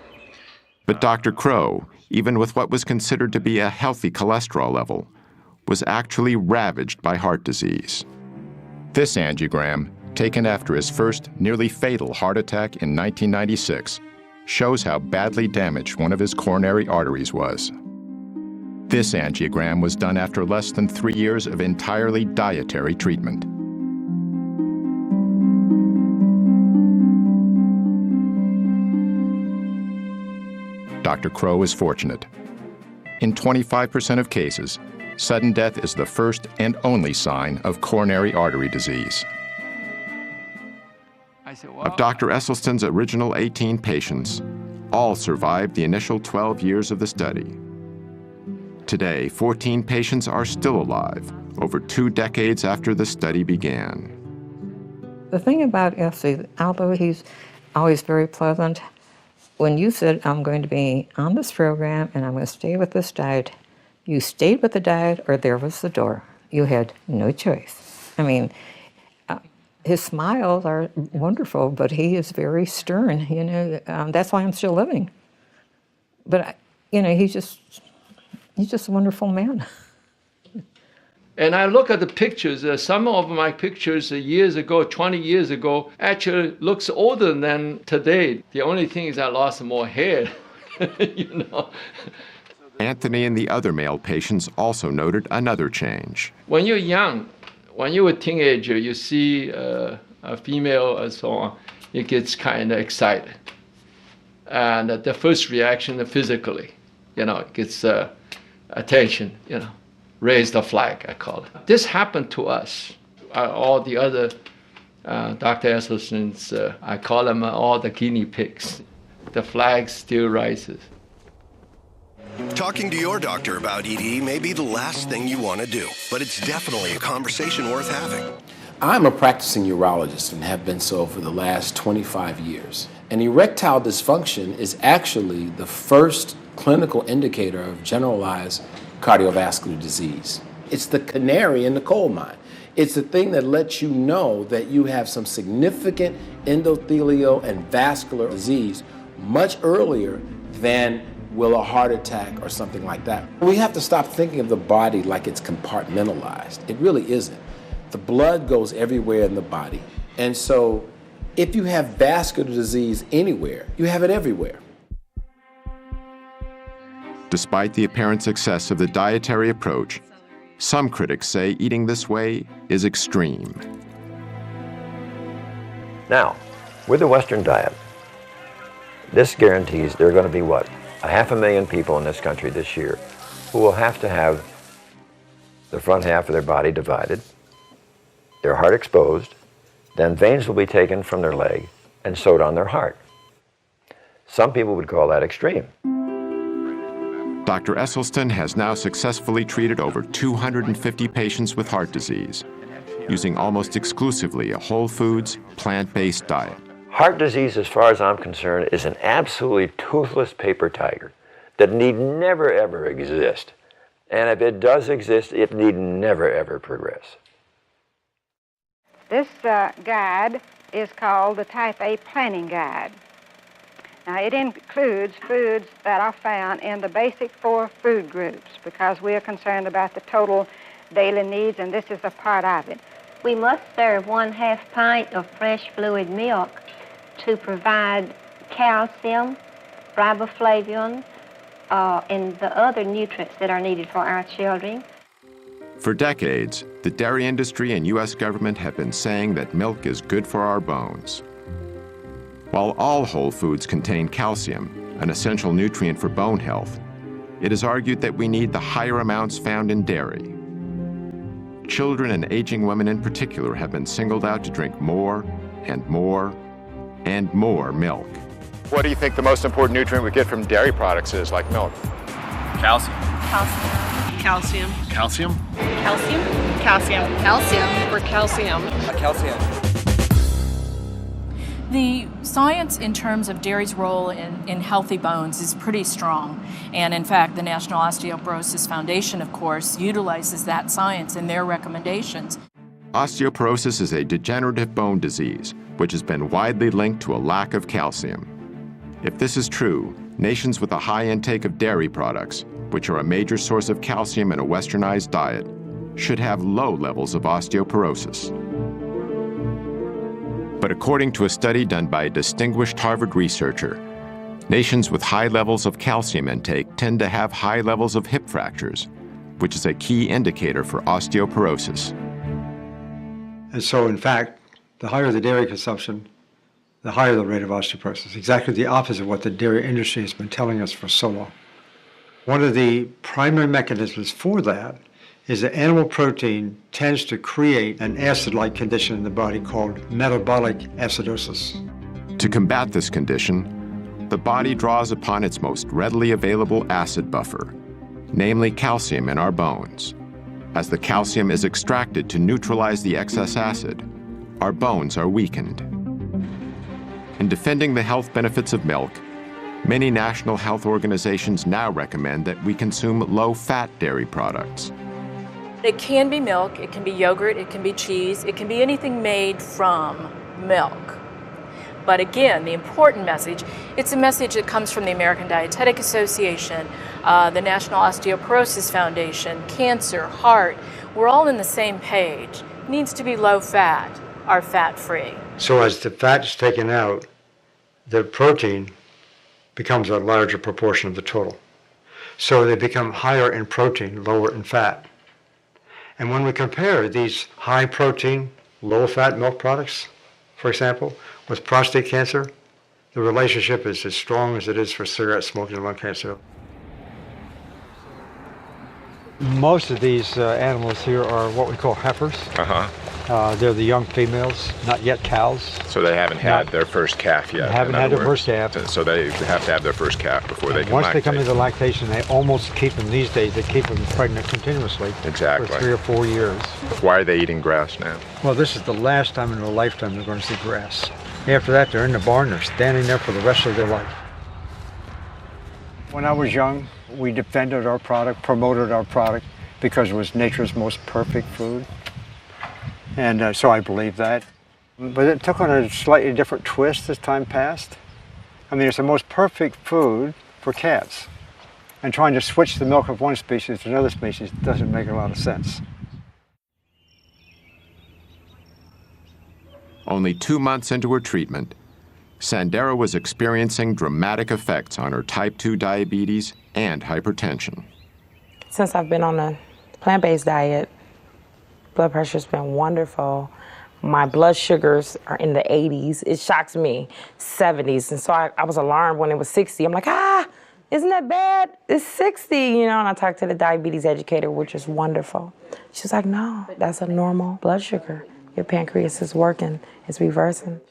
But Dr. Crowe, even with what was considered to be a healthy cholesterol level, was actually ravaged by heart disease. This angiogram, taken after his first nearly fatal heart attack in 1996, shows how badly damaged one of his coronary arteries was. This angiogram was done after less than 3 years of entirely dietary treatment. Dr. Crowe is fortunate. In 25% of cases, sudden death is the first and only sign of coronary artery disease. Of Dr. Esselstyn's original 18 patients, all survived the initial 12 years of the study. Today, 14 patients are still alive, over 2 decades after the study began. The thing about Essie, although he's always very pleasant, when you said, I'm going to be on this program and I'm going to stay with this diet, you stayed with the diet or there was the door. You had no choice. I mean, his smiles are wonderful, but he is very stern, you know. That's why I'm still living. But, you know, he's just a wonderful man. And I look at the pictures, some of my pictures years ago, 20 years ago, actually looks older than today. The only thing is I lost more hair, you know. Anthony and the other male patients also noted another change. When you're young, when you're a teenager, you see a female and so on, it gets kind of excited. And the first reaction physically, you know, it gets attention, you know, raise the flag, I call it. This happened to us. All the other Dr. Esselstyn's, I call them all the guinea pigs. The flag still rises. Talking to your doctor about ED may be the last thing you want to do, but it's definitely a conversation worth having. I'm a practicing urologist and have been so for the last 25 years. And erectile dysfunction is actually the first clinical indicator of generalized cardiovascular disease. It's the canary in the coal mine. It's the thing that lets you know that you have some significant endothelial and vascular disease much earlier than will a heart attack or something like that. We have to stop thinking of the body like it's compartmentalized. It really isn't. The blood goes everywhere in the body. And so if you have vascular disease anywhere, you have it everywhere. Despite the apparent success of the dietary approach, some critics say eating this way is extreme. Now, with the Western diet, this guarantees there are going to be, what, 500,000 people in this country this year who will have to have the front half of their body divided, their heart exposed, then veins will be taken from their leg and sewed on their heart. Some people would call that extreme. Dr. Esselstyn has now successfully treated over 250 patients with heart disease, using almost exclusively a whole foods, plant-based diet. Heart disease, as far as I'm concerned, is an absolutely toothless paper tiger that need never ever exist. And if it does exist, it need never ever progress. This guide is called the Type A Planning Guide. Now, it includes foods that are found in the basic 4 food groups because we are concerned about the total daily needs, and this is a part of it. We must serve 1/2 pint of fresh fluid milk to provide calcium, riboflavin, and the other nutrients that are needed for our children. For decades, the dairy industry and U.S. government have been saying that milk is good for our bones. While all whole foods contain calcium, an essential nutrient for bone health, it is argued that we need the higher amounts found in dairy. Children and aging women in particular have been singled out to drink more and more and more milk. What do you think the most important nutrient we get from dairy products is, like milk? Calcium. Calcium. Calcium? Calcium. Calcium. Calcium. Or calcium. Calcium. The science in terms of dairy's role in healthy bones is pretty strong. And in fact, the National Osteoporosis Foundation, of course, utilizes that science in their recommendations. Osteoporosis is a degenerative bone disease, which has been widely linked to a lack of calcium. If this is true, nations with a high intake of dairy products, which are a major source of calcium in a westernized diet, should have low levels of osteoporosis. But according to a study done by a distinguished Harvard researcher, nations with high levels of calcium intake tend to have high levels of hip fractures, which is a key indicator for osteoporosis. And so, in fact, the higher the dairy consumption, the higher the rate of osteoporosis. Exactly the opposite of what the dairy industry has been telling us for so long. One of the primary mechanisms for that is that animal protein tends to create an acid-like condition in the body called metabolic acidosis. To combat this condition, the body draws upon its most readily available acid buffer, namely calcium in our bones. As the calcium is extracted to neutralize the excess acid, our bones are weakened. In defending the health benefits of milk, many national health organizations now recommend that we consume low-fat dairy products. It can be milk, it can be yogurt, it can be cheese, it can be anything made from milk. But again, the important message, it's a message that comes from the American Dietetic Association, the National Osteoporosis Foundation, cancer, heart. We're all on the same page. It needs to be low fat or fat-free. So as the fat is taken out, the protein becomes a larger proportion of the total. So they become higher in protein, lower in fat. And when we compare these high protein, low fat milk products, for example, with prostate cancer, the relationship is as strong as it is for cigarette smoking and lung cancer. Most of these animals here are what we call heifers. They're the young females, not yet cows. So they haven't had their first calf yet. They haven't had their first calf. So they have to have their first calf before they can Once lactate. they come into lactation, they almost keep them these days. They keep them pregnant continuously Exactly. for 3 or 4 years. Why are they eating grass now? Well, this is the last time in their lifetime they're going to see grass. After that, they're in the barn. They're standing there for the rest of their life. When I was young, we defended our product, promoted our product, because it was nature's most perfect food. And so I believe that. But it took on a slightly different twist as time passed. I mean, it's the most perfect food for cats. And trying to switch the milk of one species to another species doesn't make a lot of sense. Only 2 months into her treatment, Sandera was experiencing dramatic effects on her type 2 diabetes and hypertension. Since I've been on a plant-based diet, blood pressure's been wonderful. My blood sugars are in the 80s. It shocks me, 70s. And so I was alarmed when it was 60. I'm like, isn't that bad? It's 60, you know, and I talked to the diabetes educator, which is wonderful. She's like, no, that's a normal blood sugar. Your pancreas is working, it's reversing.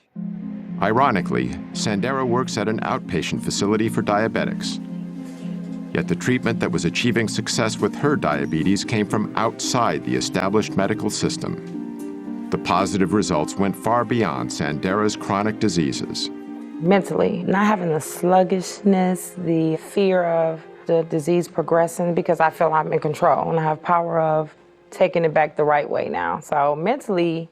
Ironically, Sandera works at an outpatient facility for diabetics. Yet the treatment that was achieving success with her diabetes came from outside the established medical system. The positive results went far beyond Sandera's chronic diseases. Mentally, not having the sluggishness, the fear of the disease progressing, because I feel I'm in control and I have power of taking it back the right way now. So mentally,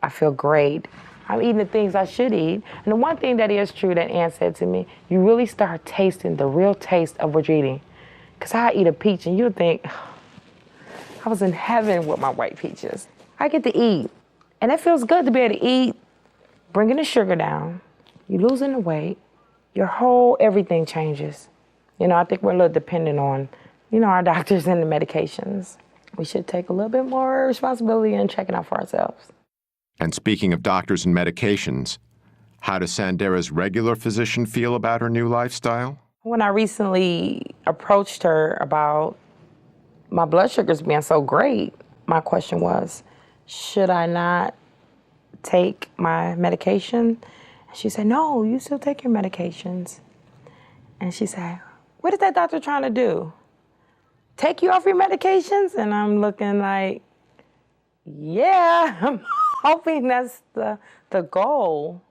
I feel great. I'm eating the things I should eat. And the one thing that is true that Ann said to me, you really start tasting the real taste of what you're eating. Because I eat a peach and you'll think, I was in heaven with my white peaches. I get to eat. And it feels good to be able to eat, bringing the sugar down, you losing the weight, your whole everything changes. You know, I think we're a little dependent on, you know, our doctors and the medications. We should take a little bit more responsibility in checking out for ourselves. And speaking of doctors and medications, how does Sandera's regular physician feel about her new lifestyle? When I recently approached her about my blood sugars being so great, my question was, should I not take my medication? She said, no, you still take your medications. And she said, what is that doctor trying to do? Take you off your medications? And I'm looking like, yeah, I'm hoping that's the goal.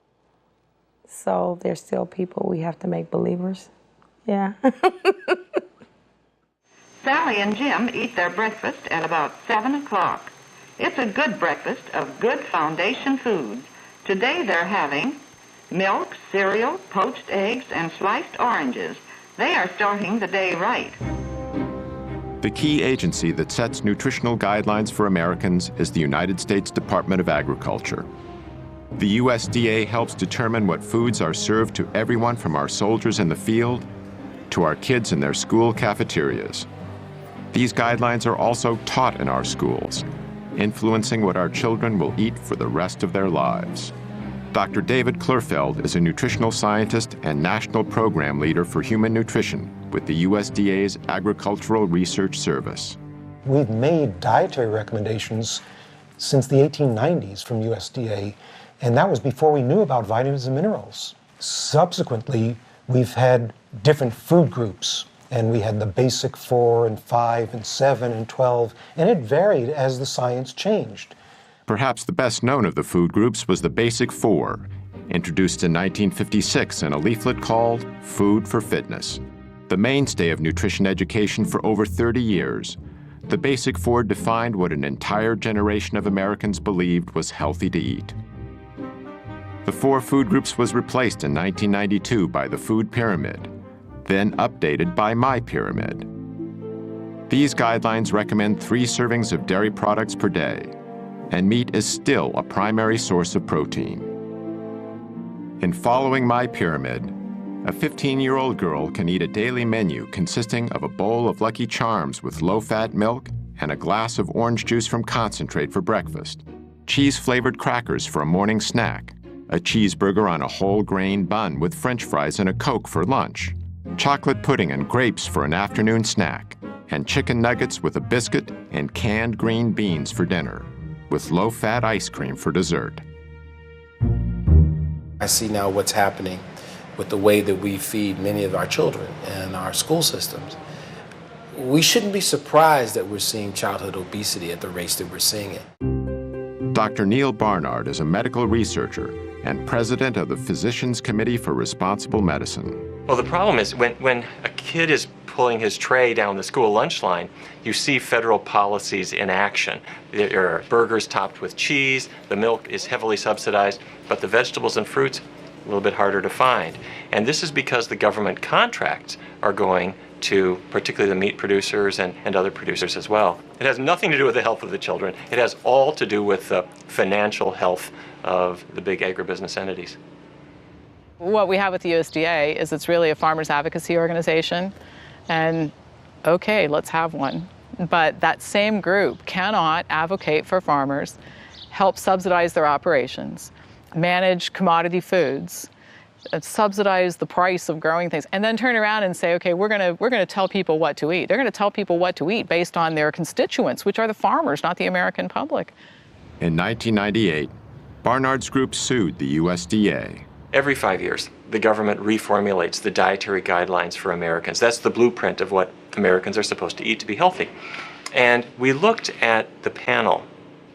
So there's still people we have to make believers. Yeah. Sally and Jim eat their breakfast at about 7 o'clock. It's a good breakfast of good foundation foods. Today they're having milk, cereal, poached eggs, and sliced oranges. They are starting the day right. The key agency that sets nutritional guidelines for Americans is the United States Department of Agriculture. The USDA helps determine what foods are served to everyone from our soldiers in the field to our kids in their school cafeterias. These guidelines are also taught in our schools, influencing what our children will eat for the rest of their lives. Dr. David Klurfeld is a nutritional scientist and national program leader for human nutrition with the USDA's Agricultural Research Service. We've made dietary recommendations since the 1890s from USDA, and that was before we knew about vitamins and minerals. Subsequently, we've had different food groups, and we had the basic 4 and 5 and 7 and 12, and it varied as the science changed. Perhaps the best known of the food groups was the Basic Four, introduced in 1956 in a leaflet called Food for Fitness. The mainstay of nutrition education for over 30 years, the Basic Four defined what an entire generation of Americans believed was healthy to eat. The 4 food groups was replaced in 1992 by the Food Pyramid, then updated by My Pyramid. These guidelines recommend 3 servings of dairy products per day, and meat is still a primary source of protein. In following My Pyramid, a 15-year-old girl can eat a daily menu consisting of a bowl of Lucky Charms with low-fat milk and a glass of orange juice from concentrate for breakfast, cheese-flavored crackers for a morning snack, a cheeseburger on a whole grain bun with French fries and a Coke for lunch, chocolate pudding and grapes for an afternoon snack, and chicken nuggets with a biscuit and canned green beans for dinner, with low-fat ice cream for dessert. I see now what's happening with the way that we feed many of our children and our school systems. We shouldn't be surprised that we're seeing childhood obesity at the rates that we're seeing it. Dr. Neil Barnard is a medical researcher and president of the Physicians Committee for Responsible Medicine. Well, the problem is when a kid is pulling his tray down the school lunch line, you see federal policies in action. There are burgers topped with cheese, the milk is heavily subsidized, but the vegetables and fruits, a little bit harder to find. And this is because the government contracts are going to particularly the meat producers and other producers as well. It has nothing to do with the health of the children. It has all to do with the financial health of the big agribusiness entities. What we have with the USDA is it's really a farmers advocacy organization, and okay, let's have one. But that same group cannot advocate for farmers, help subsidize their operations, manage commodity foods, subsidize the price of growing things, and then turn around and say, okay, we're gonna tell people what to eat. They're gonna tell people what to eat based on their constituents, which are the farmers, not the American public. In 1998, Barnard's group sued the USDA. Every 5 years, the government reformulates the dietary guidelines for Americans. That's the blueprint of what Americans are supposed to eat to be healthy. And we looked at the panel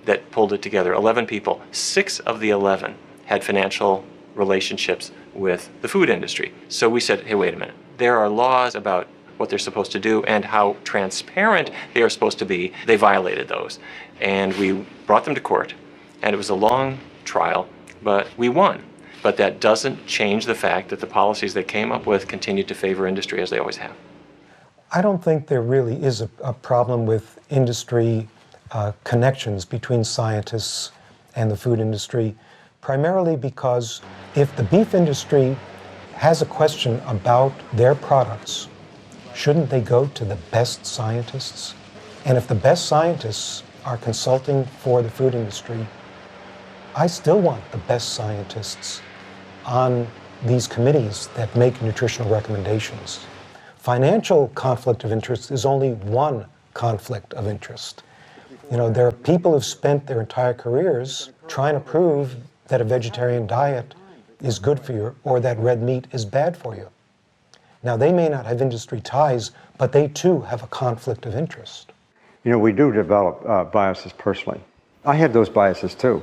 that pulled it together, 11 people. 6 of the 11 had financial relationships with the food industry. So we said, hey, wait a minute. There are laws about what they're supposed to do and how transparent they are supposed to be. They violated those. And we brought them to court. And it was a long trial, but we won. But that doesn't change the fact that the policies they came up with continue to favor industry as they always have. I don't think there really is a problem with industry connections between scientists and the food industry, primarily because if the beef industry has a question about their products, shouldn't they go to the best scientists? And if the best scientists are consulting for the food industry, I still want the best scientists on these committees that make nutritional recommendations. Financial conflict of interest is only one conflict of interest. You know, there are people who've spent their entire careers trying to prove that a vegetarian diet is good for you or that red meat is bad for you. Now, they may not have industry ties, but they too have a conflict of interest. You know, we do develop biases personally. I had those biases too.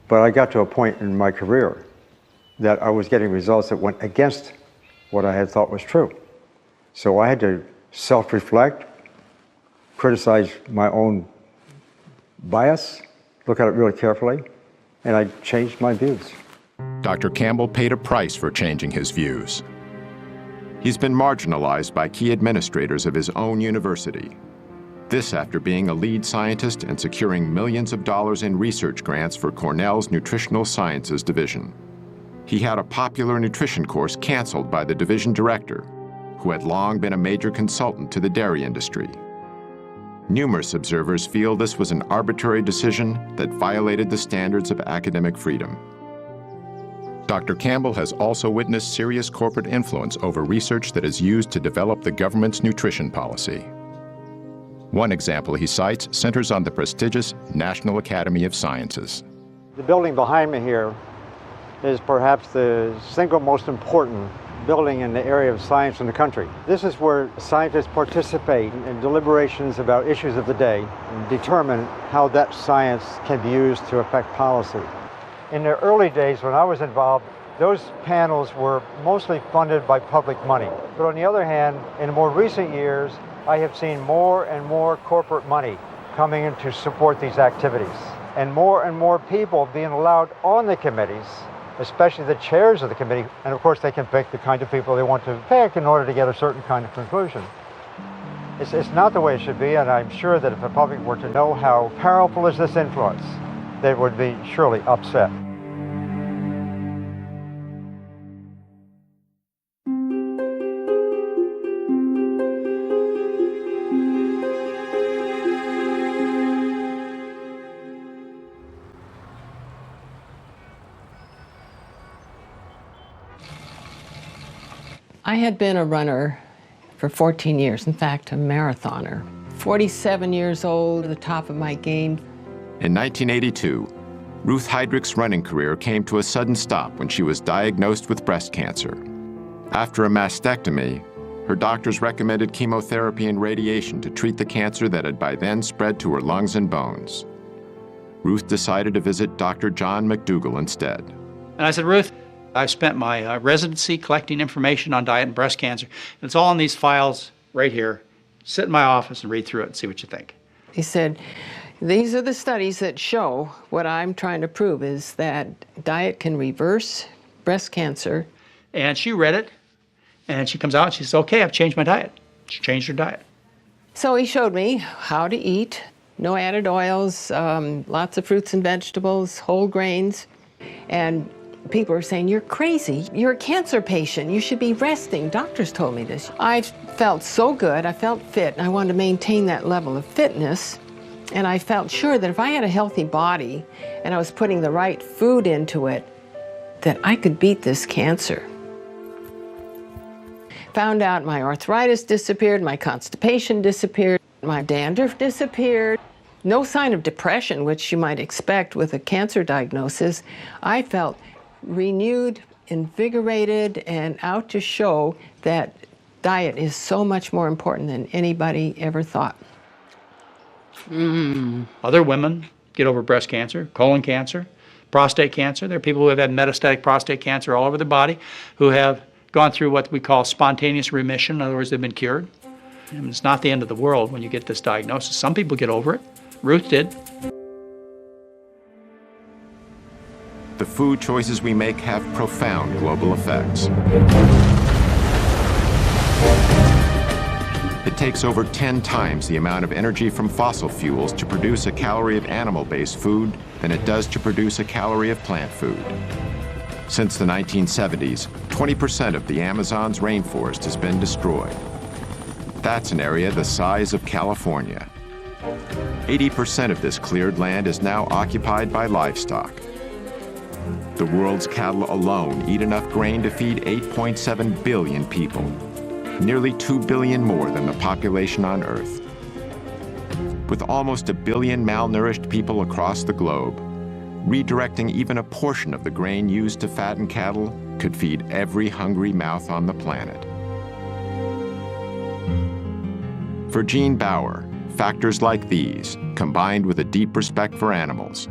But I got to a point in my career that I was getting results that went against what I had thought was true. So I had to self-reflect, criticize my own bias, look at it really carefully, and I changed my views. Dr. Campbell paid a price for changing his views. He's been marginalized by key administrators of his own university. This after being a lead scientist and securing millions of dollars in research grants for Cornell's Nutritional Sciences Division. He had a popular nutrition course canceled by the division director, who had long been a major consultant to the dairy industry. Numerous observers feel this was an arbitrary decision that violated the standards of academic freedom. Dr. Campbell has also witnessed serious corporate influence over research that is used to develop the government's nutrition policy. One example he cites centers on the prestigious National Academy of Sciences. The building behind me here is perhaps the single most important building in the area of science in the country. This is where scientists participate in deliberations about issues of the day and determine how that science can be used to affect policy. In the early days when I was involved, those panels were mostly funded by public money. But on the other hand, in more recent years, I have seen more and more corporate money coming in to support these activities, and more people being allowed on the committees, especially the chairs of the committee. And of course, they can pick the kind of people they want to pick in order to get a certain kind of conclusion. It's not the way it should be, and I'm sure that if the public were to know how powerful is this influence, they would be surely upset. I had been a runner for 14 years, in fact, a marathoner. 47 years old, at the top of my game. In 1982, Ruth Heydrich's running career came to a sudden stop when she was diagnosed with breast cancer. After a mastectomy, her doctors recommended chemotherapy and radiation to treat the cancer that had by then spread to her lungs and bones. Ruth decided to visit Dr. John McDougall instead. And I said, Ruth, I've spent my residency collecting information on diet and breast cancer. It's all in these files right here. Sit in my office and read through it and see what you think. He said, these are the studies that show what I'm trying to prove is that diet can reverse breast cancer. And she read it, and she comes out and she says, okay, I've changed my diet. She changed her diet. So he showed me how to eat, no added oils, lots of fruits and vegetables, whole grains, and people are saying, you're crazy. You're a cancer patient. You should be resting. Doctors told me this. I felt so good. I felt fit, and I wanted to maintain that level of fitness. And I felt sure that if I had a healthy body and I was putting the right food into it, that I could beat this cancer. Found out my arthritis disappeared, my constipation disappeared, my dandruff disappeared. No sign of depression, which you might expect with a cancer diagnosis. I felt renewed, invigorated, and out to show that diet is so much more important than anybody ever thought. Other women get over breast cancer, colon cancer, prostate cancer. There are people who have had metastatic prostate cancer all over the body who have gone through what we call spontaneous remission. In other words, they've been cured. And it's not the end of the world when you get this diagnosis. Some people get over it. Ruth did. The food choices we make have profound global effects. It takes over 10 times the amount of energy from fossil fuels to produce a calorie of animal-based food than it does to produce a calorie of plant food. Since the 1970s, 20% of the Amazon's rainforest has been destroyed. That's an area the size of California. 80% of this cleared land is now occupied by livestock. The world's cattle alone eat enough grain to feed 8.7 billion people, nearly 2 billion more than the population on Earth. With almost 1 billion malnourished people across the globe, redirecting even a portion of the grain used to fatten cattle could feed every hungry mouth on the planet. For Gene Bauer, factors like these, combined with a deep respect for animals,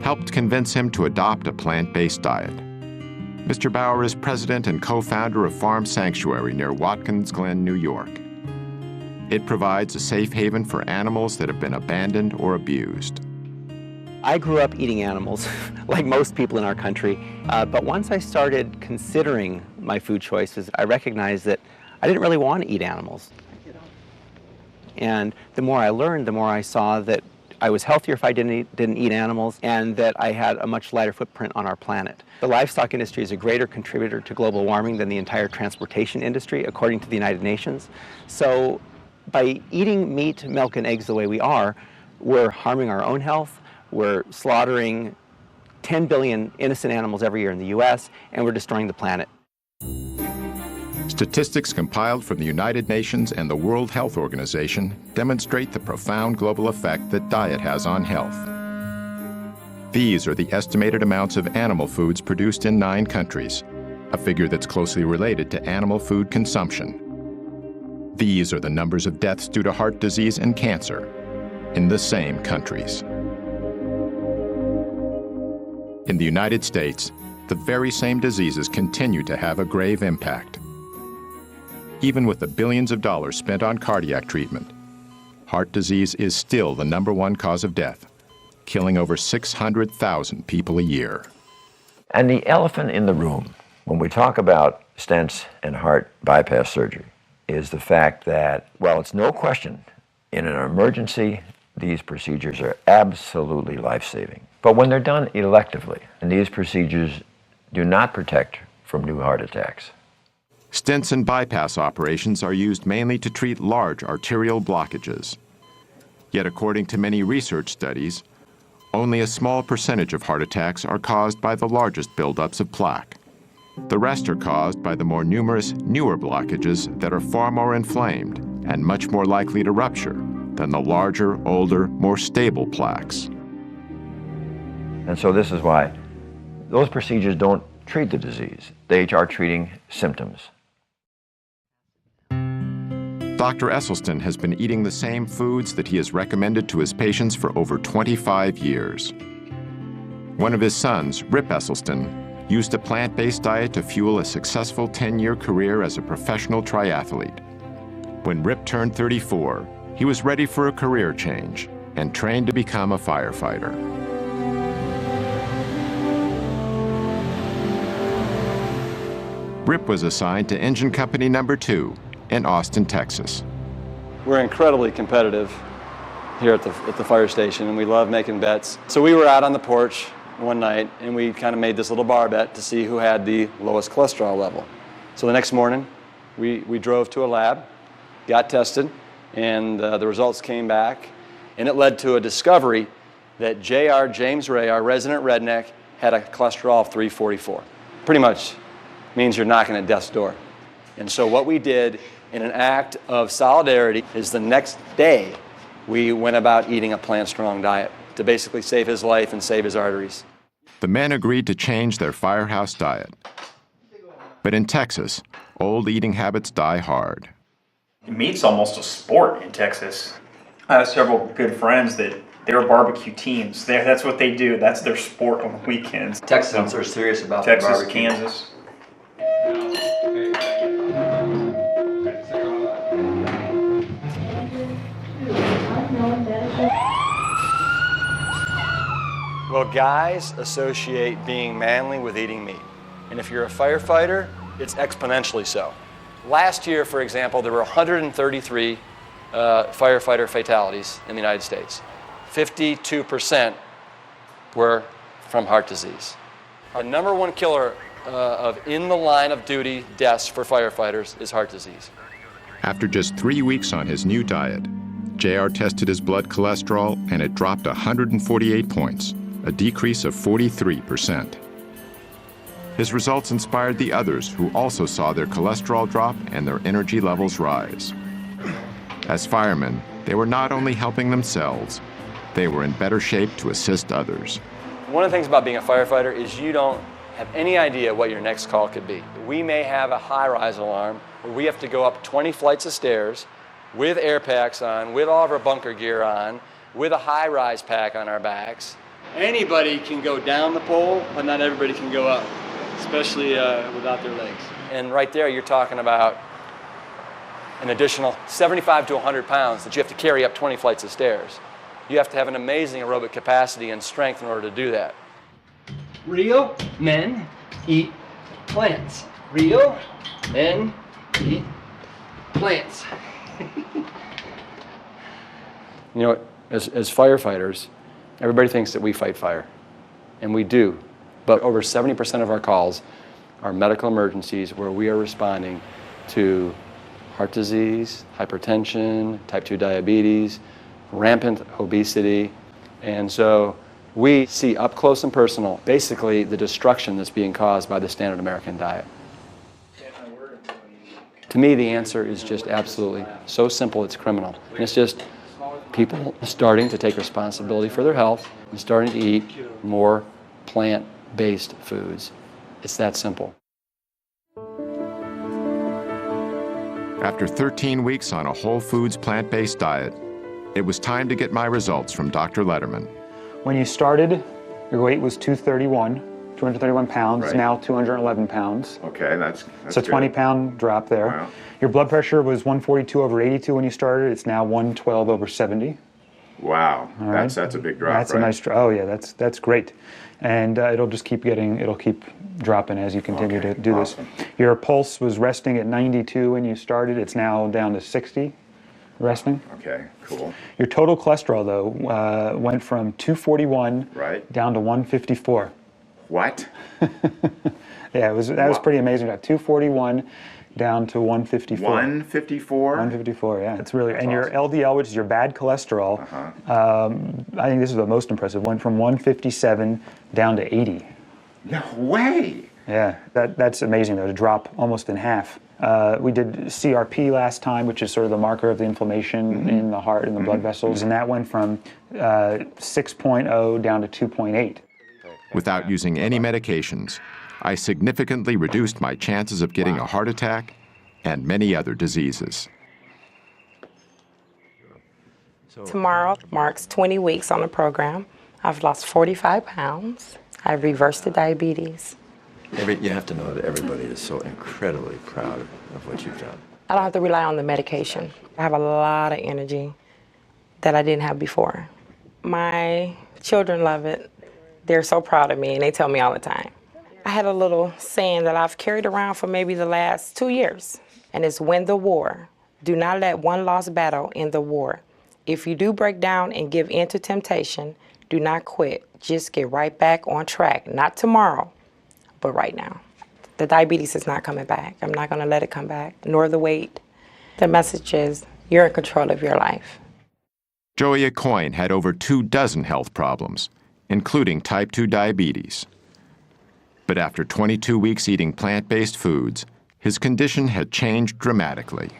helped convince him to adopt a plant-based diet. Mr. Bauer is president and co-founder of Farm Sanctuary near Watkins Glen, New York. It provides a safe haven for animals that have been abandoned or abused. I grew up eating animals, like most people in our country, but once I started considering my food choices, I recognized that I didn't really want to eat animals. And the more I learned, the more I saw that I was healthier if I didn't eat animals, and that I had a much lighter footprint on our planet. The livestock industry is a greater contributor to global warming than the entire transportation industry, according to the United Nations. So by eating meat, milk, and eggs the way we are, we're harming our own health, we're slaughtering 10 billion innocent animals every year in the US, and we're destroying the planet. Statistics compiled from the United Nations and the World Health Organization demonstrate the profound global effect that diet has on health. These are the estimated amounts of animal foods produced in 9 countries, a figure that's closely related to animal food consumption. These are the numbers of deaths due to heart disease and cancer in the same countries. In the United States, the very same diseases continue to have a grave impact. Even with the billions of dollars spent on cardiac treatment, heart disease is still the #1 cause of death, killing over 600,000 people a year. And the elephant in the room, when we talk about stents and heart bypass surgery, is the fact that, well, it's no question, in an emergency, these procedures are absolutely life-saving. But when they're done electively, and these procedures do not protect from new heart attacks. Stents and bypass operations are used mainly to treat large arterial blockages. Yet according to many research studies, only a small percentage of heart attacks are caused by the largest buildups of plaque. The rest are caused by the more numerous, newer blockages that are far more inflamed and much more likely to rupture than the larger, older, more stable plaques. And so this is why those procedures don't treat the disease. They are treating symptoms. Dr. Esselstyn has been eating the same foods that he has recommended to his patients for over 25 years. One of his sons, Rip Esselstyn, used a plant-based diet to fuel a successful 10-year career as a professional triathlete. When Rip turned 34, he was ready for a career change and trained to become a firefighter. Rip was assigned to Engine Company Number 2 in Austin, Texas. We're incredibly competitive here at the fire station, and we love making bets. So we were out on the porch one night, and we kind of made this little bar bet to see who had the lowest cholesterol level. So the next morning, we drove to a lab, got tested, and the results came back, and it led to a discovery that J.R. James Ray, our resident redneck, had a cholesterol of 344. Pretty much means you're knocking at death's door. And so what we did in an act of solidarity is the next day we went about eating a plant-strong diet to basically save his life and save his arteries. The men agreed to change their firehouse diet. But in Texas, old eating habits die hard. Meat's almost a sport in Texas. I have several good friends that they're barbecue teams. That's what they do. That's their sport on the weekends. Texans are serious about Texas, barbecue. Kansas. Well, guys associate being manly with eating meat. And if you're a firefighter, it's exponentially so. Last year, for example, there were 133 firefighter fatalities in the United States. 52% were from heart disease. Our #1 killer of in the line of duty deaths for firefighters is heart disease. After just 3 weeks on his new diet, JR tested his blood cholesterol and it dropped 148 points, a decrease of 43%. His results inspired the others who also saw their cholesterol drop and their energy levels rise. As firemen, they were not only helping themselves, they were in better shape to assist others. One of the things about being a firefighter is you don't have any idea what your next call could be. We may have a high-rise alarm where we have to go up 20 flights of stairs with air packs on, with all of our bunker gear on, with a high-rise pack on our backs. Anybody can go down the pole, but not everybody can go up, especially without their legs. And right there, you're talking about an additional 75 to 100 pounds that you have to carry up 20 flights of stairs. You have to have an amazing aerobic capacity and strength in order to do that. Real men eat plants. Real men eat plants. You know, as firefighters, everybody thinks that we fight fire, and we do. But over 70% of our calls are medical emergencies where we are responding to heart disease, hypertension, type 2 diabetes, rampant obesity. And so we see up close and personal basically the destruction that's being caused by the standard American diet. To me, the answer is just absolutely so simple it's criminal. And it's just people starting to take responsibility for their health and starting to eat more plant-based foods. It's that simple. After 13 weeks on a whole foods plant-based diet, it was time to get my results from Dr. Letterman. When you started, your weight was 231 pounds, Right. now 211 pounds. Okay, that's It's a 20-pound drop there. Wow. Your blood pressure was 142/82 when you started. It's now 112/70. Wow, All right. that's a big drop, That's right? a nice drop. Oh yeah, that's great, and it'll just keep dropping as you continue to do awesome. this. Your pulse was resting at 92 when you started. It's now down to 60, resting. Okay, cool. Your total cholesterol though went from 241 down to 154. What? Yeah, that was pretty amazing. Got 241 down to 154. 154? 154, yeah. It's really, and your LDL, which is your bad cholesterol, I think this is the most impressive, went from 157 down to 80. No way! Yeah, that's amazing though, to drop almost in half. We did CRP last time, which is sort of the marker of the inflammation in the heart and the blood vessels, and that went from 6.0 down to 2.8. Without using any medications, I significantly reduced my chances of getting a heart attack and many other diseases. Tomorrow marks 20 weeks on the program. I've lost 45 pounds. I've reversed the diabetes. You have to know that everybody is so incredibly proud of what you've done. I don't have to rely on the medication. I have a lot of energy that I didn't have before. My children love it. They're so proud of me, and they tell me all the time. I had a little saying that I've carried around for maybe the last 2 years, and it's win the war. Do not let one lost battle end the war. If you do break down and give in to temptation, do not quit. Just get right back on track. Not tomorrow, but right now. The diabetes is not coming back. I'm not going to let it come back, nor the weight. The message is you're in control of your life. Joey Aucoin had over 24 health problems, including type 2 diabetes. But after 22 weeks eating plant-based foods, his condition had changed dramatically.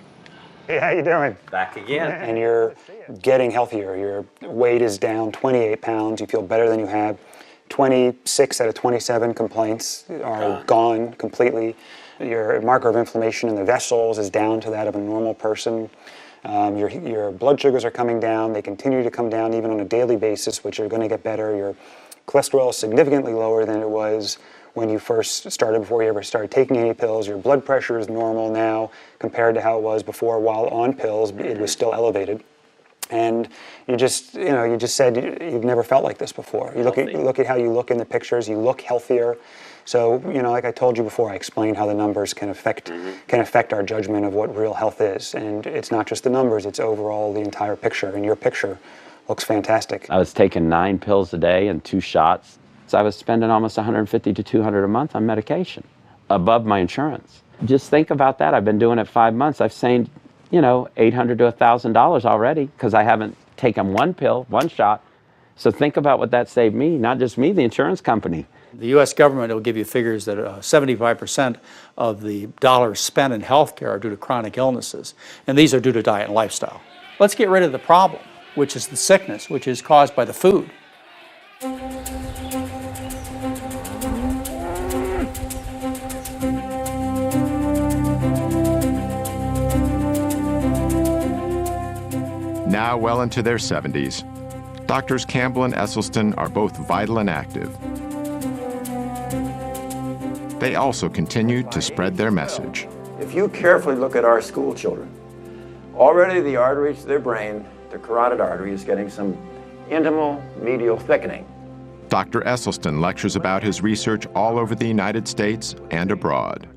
Hey, how you doing? Back again. And you're getting healthier. Your weight is down 28 pounds. You feel better than you have. 26 out of 27 complaints are gone completely. Your marker of inflammation in the vessels is down to that of a normal person. Your blood sugars are coming down. They continue to come down even on a daily basis, which are going to get better. Your cholesterol is significantly lower than it was when you first started, before you ever started taking any pills. Your blood pressure is normal now compared to how it was before. While on pills, it was still elevated. And you just said you've never felt like this before. You look at how you look in the pictures. You look healthier. So, like I told you before, I explained how the numbers can affect our judgment of what real health is. And it's not just the numbers, it's overall the entire picture. And your picture looks fantastic. I was taking 9 pills a day and 2 shots. So I was spending almost $150 to $200 a month on medication, above my insurance. Just think about that. I've been doing it 5 months. I've saved, $800 to $1,000 already because I haven't taken 1 pill, 1 shot. So think about what that saved me, not just me, the insurance company. The U.S. government will give you figures that 75% of the dollars spent in healthcare are due to chronic illnesses, and these are due to diet and lifestyle. Let's get rid of the problem, which is the sickness, which is caused by the food. Now well into their 70s, Doctors Campbell and Esselstyn are both vital and active. They also continue to spread their message. If you carefully look at our school children, already the arteries to their brain, the carotid artery, is getting some intimal medial thickening. Dr. Esselstyn lectures about his research all over the United States and abroad.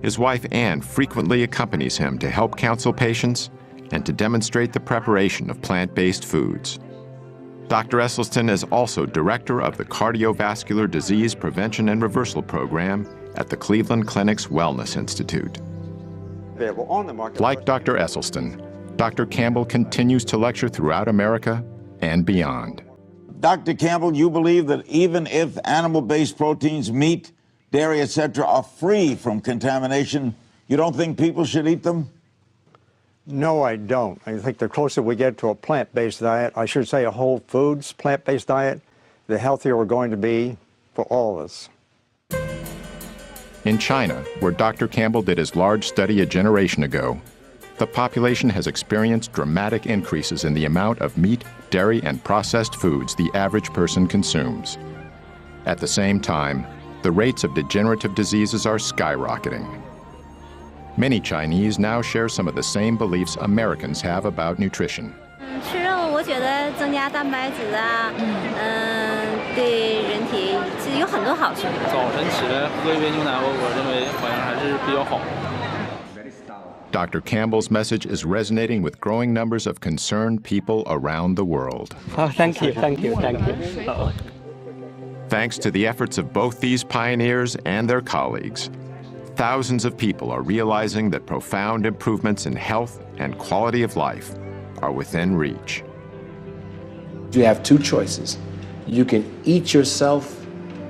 His wife Ann frequently accompanies him to help counsel patients and to demonstrate the preparation of plant-based foods. Dr. Esselstyn is also director of the Cardiovascular Disease Prevention and Reversal Program at the Cleveland Clinic's Wellness Institute. Like Dr. Esselstyn, Dr. Campbell continues to lecture throughout America and beyond. Dr. Campbell, you believe that even if animal-based proteins, meat, dairy, etc., are free from contamination, you don't think people should eat them? No, I don't. I think the closer we get to a plant-based diet, I should say a whole foods plant-based diet, the healthier we're going to be for all of us. In China, where Dr. Campbell did his large study a generation ago, the population has experienced dramatic increases in the amount of meat, dairy, and processed foods the average person consumes. At the same time, the rates of degenerative diseases are skyrocketing. Many Chinese now share some of the same beliefs Americans have about nutrition. 吃肉，我觉得增加蛋白质啊，对人体其实有很多好处。早晨起来喝一杯牛奶，我认为好像还是比较好。 Dr. Campbell's message is resonating with growing numbers of concerned people around the world. Oh, thank you. Thanks to the efforts of both these pioneers and their colleagues, thousands of people are realizing that profound improvements in health and quality of life are within reach. You have two choices. You can eat yourself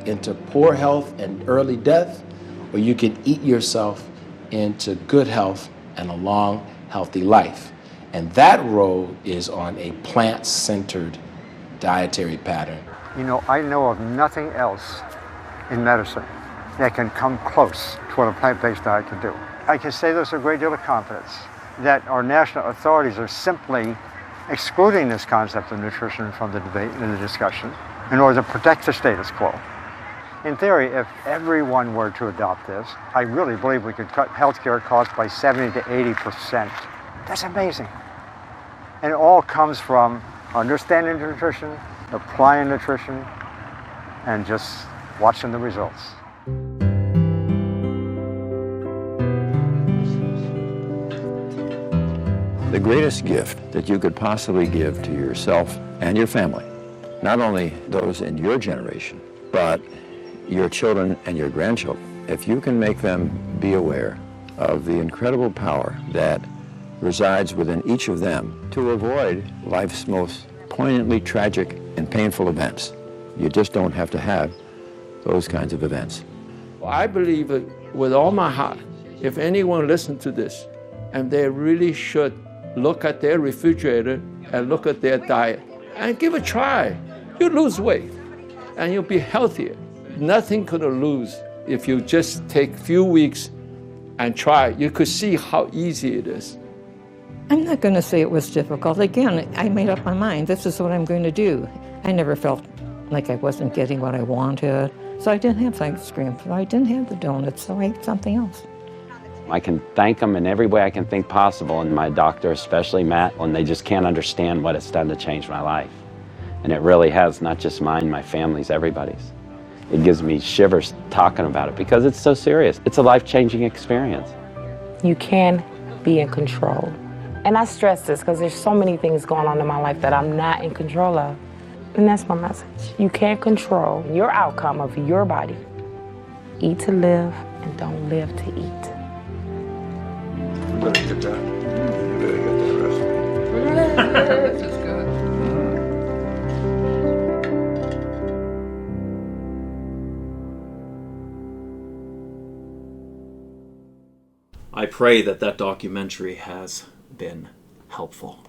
into poor health and early death, or you can eat yourself into good health and a long, healthy life. And that road is on a plant-centered dietary pattern. You know, I know of nothing else in medicine that can come close to what a plant-based diet can do. I can say this with a great deal of confidence, that our national authorities are simply excluding this concept of nutrition from the debate and the discussion in order to protect the status quo. In theory, if everyone were to adopt this, I really believe we could cut healthcare costs by 70 to 80%. That's amazing. And it all comes from understanding nutrition, applying nutrition, and just watching the results. The greatest gift that you could possibly give to yourself and your family, not only those in your generation, but your children and your grandchildren, if you can make them be aware of the incredible power that resides within each of them to avoid life's most poignantly tragic and painful events. You just don't have to have those kinds of events. I believe with all my heart, if anyone listens to this, and they really should look at their refrigerator and look at their diet and give it a try. You lose weight and you'll be healthier. Nothing could lose if you just take a few weeks and try. You could see how easy it is. I'm not going to say it was difficult. Again, I made up my mind. This is what I'm going to do. I never felt like I wasn't getting what I wanted. So I didn't have ice cream. So I didn't have the donuts. So I ate something else. I can thank them in every way I can think possible, and my doctor, especially Matt, when they just can't understand what it's done to change my life. And it really has, not just mine, my family's, everybody's. It gives me shivers talking about it because it's so serious. It's a life-changing experience. You can be in control. And I stress this because there's so many things going on in my life that I'm not in control of. And that's my message. You can't control your outcome of your body. Eat to live and don't live to eat. You better get that. You better get that rest. This is good. I pray that that documentary has been helpful.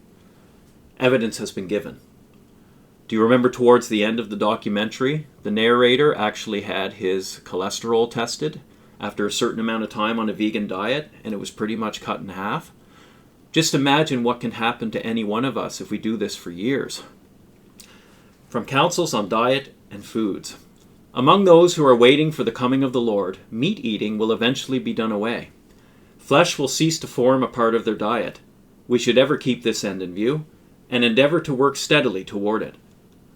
Evidence has been given. Do you remember towards the end of the documentary, the narrator actually had his cholesterol tested after a certain amount of time on a vegan diet, and it was pretty much cut in half? Just imagine what can happen to any one of us if we do this for years. From counsels on diet and foods. Among those who are waiting for the coming of the Lord, meat eating will eventually be done away. Flesh will cease to form a part of their diet. We should ever keep this end in view, and endeavor to work steadily toward it.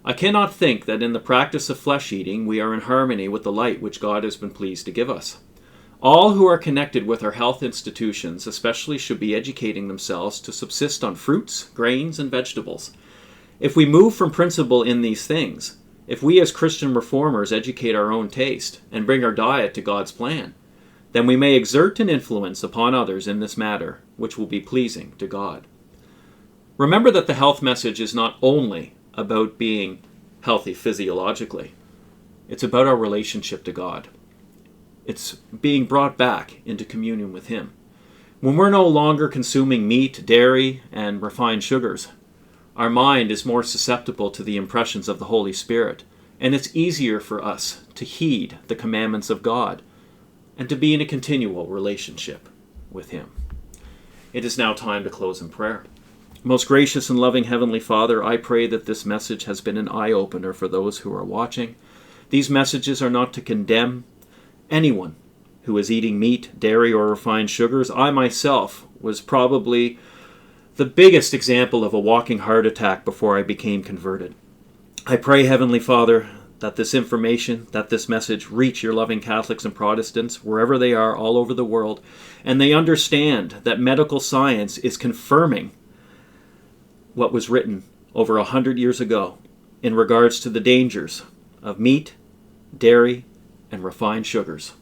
I cannot think that in the practice of flesh eating we are in harmony with the light which God has been pleased to give us. All who are connected with our health institutions especially should be educating themselves to subsist on fruits, grains, and vegetables. If we move from principle in these things, if we as Christian reformers educate our own taste and bring our diet to God's plan, then we may exert an influence upon others in this matter, which will be pleasing to God. Remember that the health message is not only about being healthy physiologically. It's about our relationship to God. It's being brought back into communion with Him. When we're no longer consuming meat, dairy, and refined sugars, our mind is more susceptible to the impressions of the Holy Spirit, and it's easier for us to heed the commandments of God and to be in a continual relationship with Him. It is now time to close in prayer. Most gracious and loving Heavenly Father, I pray that this message has been an eye-opener for those who are watching. These messages are not to condemn anyone who is eating meat, dairy, or refined sugars. I myself was probably the biggest example of a walking heart attack before I became converted. I pray, Heavenly Father, that this information, that this message reach your loving Catholics and Protestants wherever they are all over the world, and they understand that medical science is confirming what was written over 100 years ago in regards to the dangers of meat, dairy, and refined sugars.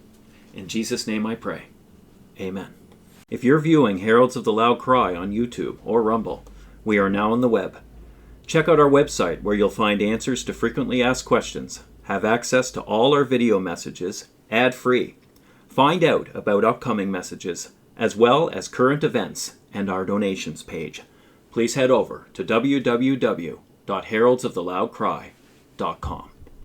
In Jesus' name I pray. Amen. If you're viewing Heralds of the Loud Cry on YouTube or Rumble, we are now on the web. Check out our website where you'll find answers to frequently asked questions, have access to all our video messages, ad-free, find out about upcoming messages, as well as current events and our donations page. Please head over to www.heraldsoftheloudcry.com.